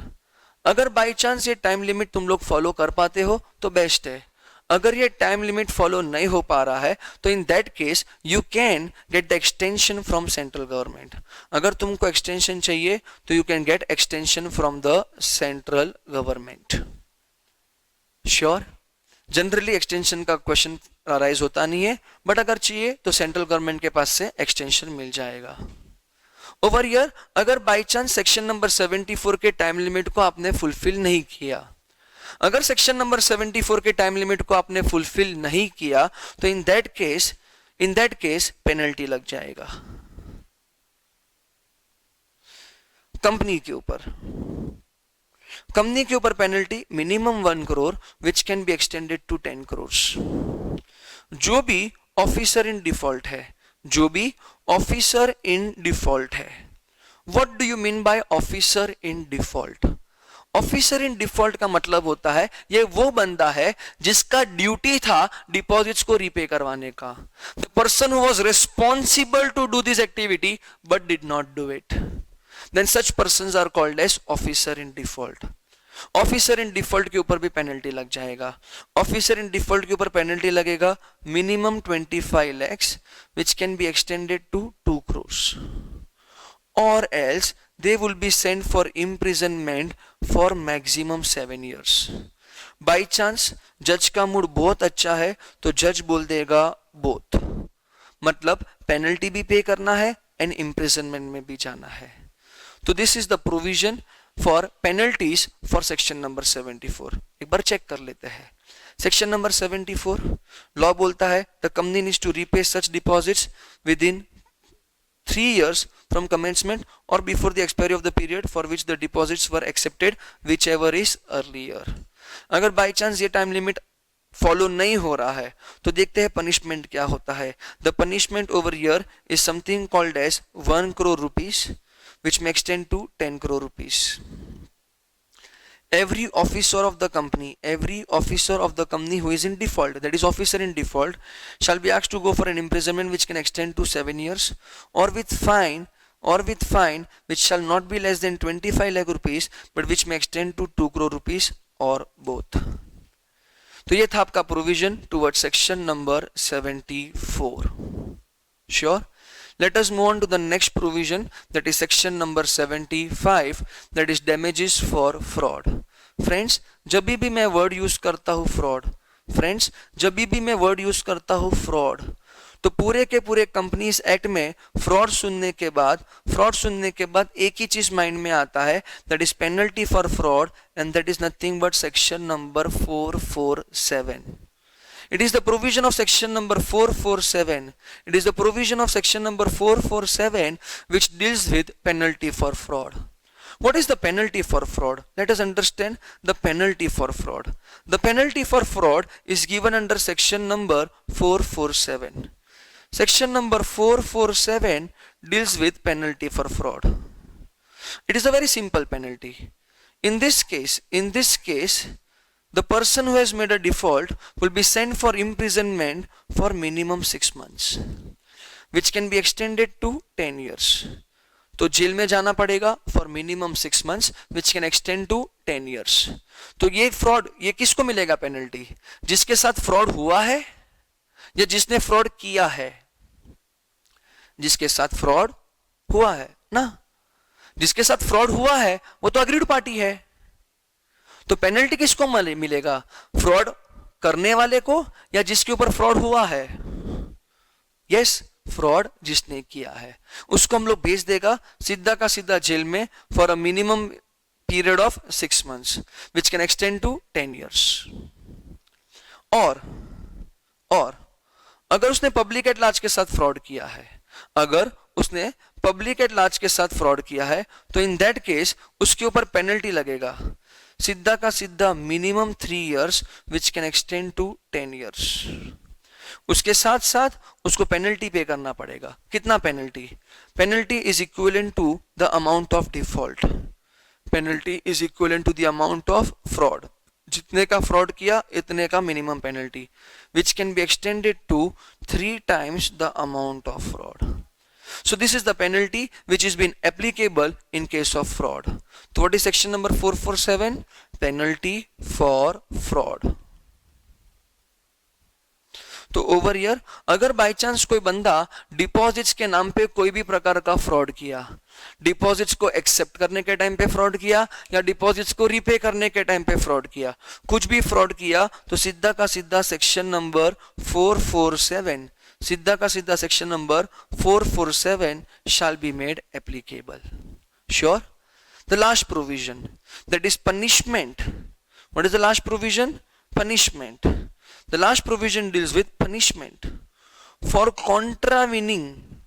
अगर बाई चांस ये टाइम लिमिट तुम लोग फॉलो कर पाते हो तो बेस्ट है. अगर ये टाइम लिमिट फॉलो नहीं हो पा रहा है तो in that case you can get the extension from central government. अगर तुमको एक्सटेंशन चाहिए तो you can get extension from the central government. Sure? Generally extension का क्वेश्चन अराइज होता नहीं है, बट अगर चाहिए तो सेंट्रल गवर्नमेंट के पास से एक्सटेंशन मिल जाएगा. ओवर ईयर अगर बाई चांस सेक्शन नंबर 74 के टाइम लिमिट को आपने फुलफिल नहीं किया, अगर सेक्शन नंबर 74 के टाइम लिमिट को आपने फुलफिल नहीं किया तो इन दैट केस पेनल्टी लग जाएगा कंपनी के ऊपर penalty minimum 1 crore which can be extended to 10 crores. जो भी ऑफिसर इन डिफॉल्ट है, what do you mean by officer in default? Officer in default का मतलब होता है ये वो बंदा है जिसका ड्यूटी था डिपॉजिट्स को रीपे करवाने का. The person who was responsible to do this activity but did not do it, then such persons are called as officer in default. Officer in default के ऊपर भी पेनल्टी लग जाएगा. ऑफिसर इन डिफॉल्ट के ऊपर पेनल्टी लगेगा minimum 25 lakhs which can be extended to 2 crores, or else they will be sent for imprisonment for maximum 7 years. By chance जज का मूड बहुत अच्छा है तो जज बोल देगा बोथ, मतलब पेनल्टी भी पे करना है एंड इम्प्रिजनमेंट में भी जाना है. तो this is the provision for penalties for section number 74. एक बार चेक कर लेते हैं. सेक्शन नंबर 74 लॉ बोलता है the company needs to repay such deposits within 3 years from commencement or before the expiry of the period for which the deposits were accepted, whichever is earlier. अगर बाई चांस ये टाइम लिमिट फॉलो नहीं हो रहा है तो देखते हैं पनिशमेंट क्या होता है. The punishment over here is something called as 1 crore rupees which may extend to 10 crore rupees. Every officer of the company who is in default, that is officer in default, shall be asked to go for an imprisonment which can extend to 7 years or with fine which shall not be less than 25 lakh rupees but which may extend to 2 crore rupees or both. तो ये था आपका provision toward section number 74. Sure. Let us move on to the next provision, that is section number 75, that is damages for fraud. Friends, जब भी मैं वर्ड यूज करता हूँ fraud, तो पूरे के पूरे कंपनीज एक्ट में फ्रॉड सुनने के बाद एक ही चीज माइंड में आता है, that is penalty for fraud, and that is nothing but section number 447. It is the provision of section number 447. It is the provision of section number 447 which deals with penalty for fraud. What is the penalty for fraud? Let us understand the penalty for fraud. The penalty for fraud is given under section number 447. Section number 447 deals with penalty for fraud. It is a very simple penalty. In this case, the person who has made a default will be sent for imprisonment for minimum 6 months, which can be extended to 10 years. तो जेल में जाना पड़ेगा for minimum 6 months, which can extend to 10 years. तो ये फ्रॉड, ये किसको मिलेगा पेनल्टी? जिसके साथ फ्रॉड हुआ है या जिसने फ्रॉड किया है? जिसके साथ फ्रॉड हुआ है ना. जिसके साथ फ्रॉड हुआ है वो तो अग्रीड पार्टी है. तो पेनल्टी किसको मिलेगा? फ्रॉड करने वाले को या जिसके ऊपर फ्रॉड हुआ है? यस, फ्रॉड जिसने किया है उसको हम लोग भेज देगा सीधा का सीधा जेल में for a minimum period of 6 months which can extend to 10 years. और अगर उसने पब्लिक एट लार्ज के साथ फ्रॉड किया है, तो इन दैट केस उसके ऊपर पेनल्टी लगेगा सीधा का सीधा minimum 3 years which can extend to 10 years. उसके साथ साथ उसको पेनल्टी पे करना पड़ेगा. कितना penalty? Penalty is equivalent to the amount of default. Penalty is equivalent to the amount of fraud. जितने का फ्रॉड किया इतने का minimum penalty, which can be extended to 3 times the amount of fraud. So this is the penalty which is been applicable in case of fraud. So what is section number 447? Penalty for fraud. तो ओवर ईयर अगर बाय चांस कोई बंदा डिपॉजिट्स के नाम पे कोई भी प्रकार का फ्रॉड किया, डिपॉजिट्स को एक्सेप्ट करने के टाइम पे फ्रॉड किया या डिपॉजिट्स को रिपे करने के टाइम पे फ्रॉड किया, कुछ भी फ्रॉड किया, तो सीधा का सीधा सेक्शन नंबर 447, सीधा का सीधा section number 447 shall be made applicable. Sure? The last provision, that is punishment. What is the last provision? Punishment. The last provision deals with punishment for contravening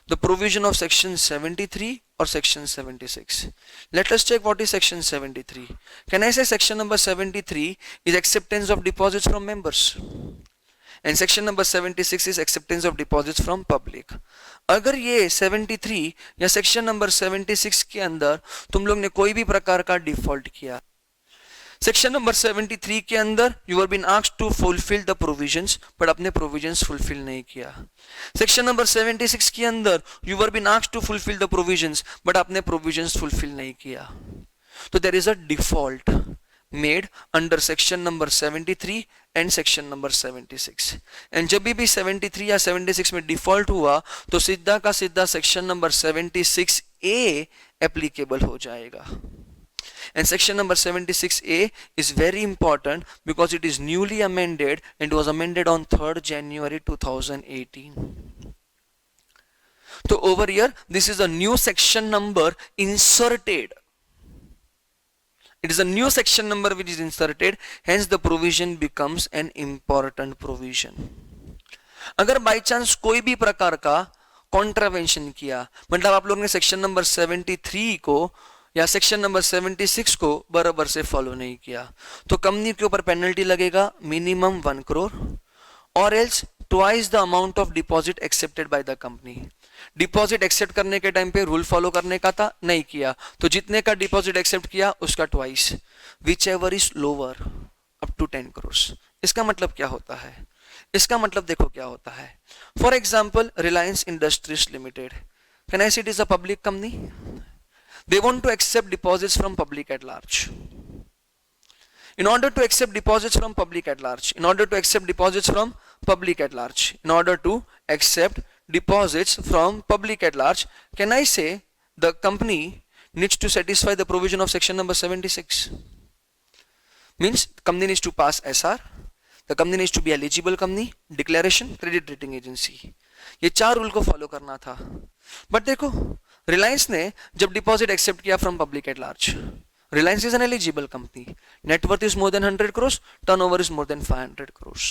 the provision of section 73 or section 76. Let us check what is section 73. Can I say section number 73 is acceptance of deposits from members and section number 76 is acceptance of deposits from public. अगर ये 73 या सेक्शन नंबर 76 के अंदर तुम लोग ने कोई भी प्रकार का डिफॉल्ट किया, सेक्शन नंबर 73 के अंदर you are been asked to fulfil the provisions but अपने प्रोविजंस फुलफिल नहीं किया, सेक्शन नंबर 76 के अंदर you are been asked to fulfil the provisions but अपने प्रोविजंस फुलफिल नहीं किया, तो there is a default made under section number 73 and section number 76. and जब भी 73 या 76 में डिफॉल्ट हुआ तो सीधा का सीधा सेक्शन नंबर 76A एप्लीकेबल हो जाएगा. And section number 76A is very important because it is newly amended and it was amended on 3rd January 2018. So over here this is a new section number inserted. It is a new section number which is inserted, hence the provision becomes an important provision. अगर बाई चांस कोई भी प्रकार का कॉन्ट्रावेंशन किया, मतलब आप लोग ने सेक्शन नंबर 73 को या सेक्शन नंबर 76 को बराबर से फॉलो नहीं किया तो कंपनी के ऊपर पेनल्टी लगेगा मिनिमम 1 करोड़ और else twice the amount of deposit accepted by the company. Deposit accept करने के टाइम पे रूल फॉलो करने का था, नहीं किया, तो जितने का डिपॉजिट एक्सेप्ट किया उसका twice, whichever is lower up to 10 crore. इसका मतलब क्या होता है? इसका मतलब देखो क्या होता है। For example Reliance Industries Limited, can I say it is a public company, they want to accept deposits from public at large. In order to accept deposits from public at large, in order to accept deposits from public at large, in order to accept deposits from public at large, can I say the company needs to satisfy the provision of section number 76? Means company needs to pass SR, the company needs to be eligible company, declaration, credit rating agency. ये 4 रूल को फॉलो करना था। बट देखो रिलायंस ने जब डिपॉजिट एक्सेप्ट किया from public at large, Reliance is an eligible company. Net worth is more than 100 crores. Turnover is more than 500 crores.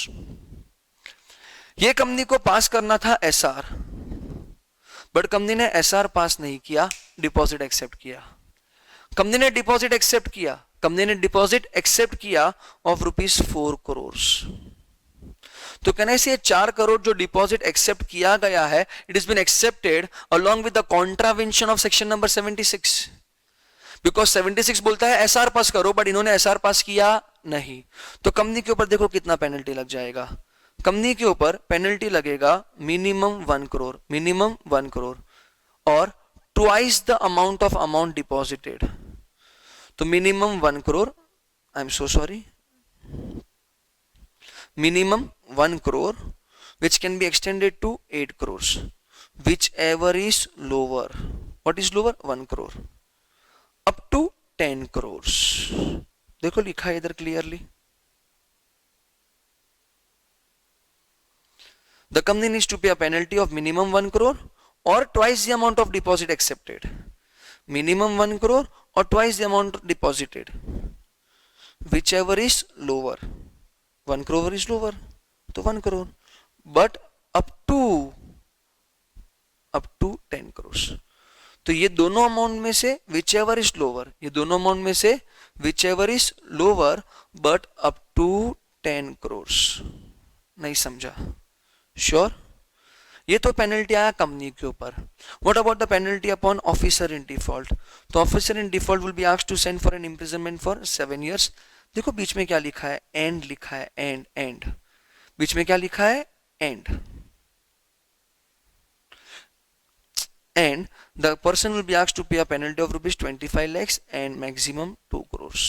ये कंपनी को पास करना था SR, बट कंपनी ने SR पास नहीं किया, डिपॉजिट एक्सेप्ट किया। कंपनी ने डिपॉजिट एक्सेप्ट किया, कंपनी ने डिपॉजिट एक्सेप्ट किया ऑफ ₹4 करोड़। तो कहने से 4 करोड़ जो डिपॉजिट एक्सेप्ट किया गया है, it is been accepted along with the contravention of section number 76। Because 76 बोलता है एसआर पास करो, बट इन्होंने एसआर पास किया नहीं, तो कंपनी के ऊपर देखो कितना पेनल्टी लग जाएगा। कंपनी के ऊपर पेनल्टी लगेगा मिनिमम 1 करोड़, मिनिमम 1 करोड़ और ट्वाइस द अमाउंट डिपॉजिटेड। तो minimum 1 crore, I am so sorry, minimum 1 crore which can be extended to 8 crores, whichever is lower. What is lower? 1 crore up to 10 crores. देखो लिखा है इधर clearly. The company needs to pay a penalty of minimum 1 crore or twice the amount of deposit accepted. Minimum 1 crore or twice the amount deposited, whichever is lower. 1 crore is lower, तो 1 crore, but up to 10 crores. तो ये दोनों अमाउंट में से विच एवर इज लोअर, ये दोनों अमाउंट में से whichever is lower but up to 10 crore. नहीं समझा? श्योर? ये तो पेनल्टी आया कंपनी के ऊपर। What about the penalty upon officer in default? तो officer in default will be asked to send for an imprisonment for 7 years। देखो बीच में क्या लिखा है, एंड लिखा है, एंड बीच में क्या लिखा है, and. And the person will be asked to pay a penalty of ₹25 lakhs and maximum 2 crores.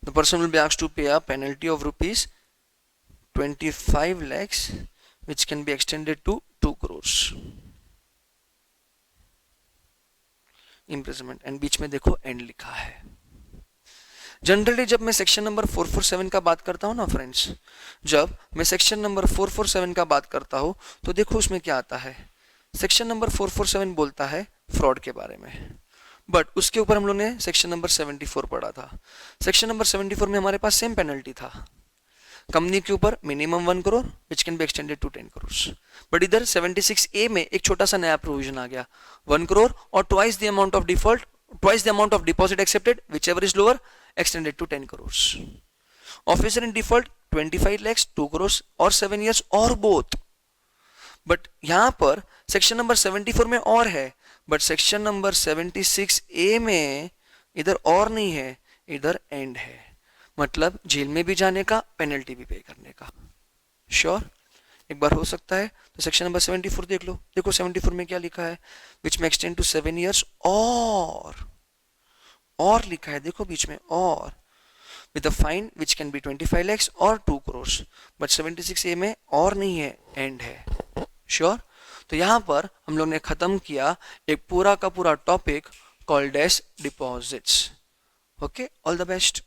The person will be asked to pay a penalty of ₹25 lakhs which can be extended to 2 crores. Imprisonment, and बीच में देखो end लिखा है। जनरली जब मैं सेक्शन नंबर 447 का बात करता हूँ ना फ्रेंड्स, जब मैं सेक्शन नंबर 447 का बात करता हूँ तो देखो उसमें क्या आता है। सेक्शन नंबर 447 बोलता है फ्रॉड के बारे में, बट उसके ऊपर हम लोग ने सेक्शन नंबर 74 पढ़ा था। सेक्शन नंबर 74 में हमारे पास सेम पेनल्टी था, कंपनी के ऊपर minimum 1 crore which can be extended to 10 crore. But इधर 76A में एक छोटा सा नया प्रोविजन आ गया, 1 करोड़ और twice the amount of default, twice the amount of deposit accepted which ever is lower extended to 10 crores. Officer in default 25 lakhs, 2 crores or 7 years or both. But यहां पर सेक्शन नंबर 74 में और है, बट सेक्शन नंबर 76A में इधर और नहीं है, इधर एंड है, मतलब जेल में भी जाने का, पेनल्टी भी पे करने का। श्योर? एक बार हो सकता है तो सेक्शन नंबर 74 देख लो। देखो 74 में क्या लिखा है, विच में एक्सटेंड टू 7 years और लिखा है, देखो बीच में और, with a fine which can B 25 lakhs और 2 crores, बट 76A में और नहीं है, एंड है। श्योर? तो यहां पर हम लोग ने खत्म किया एक पूरा का पूरा topic called as deposits. Okay, all the best.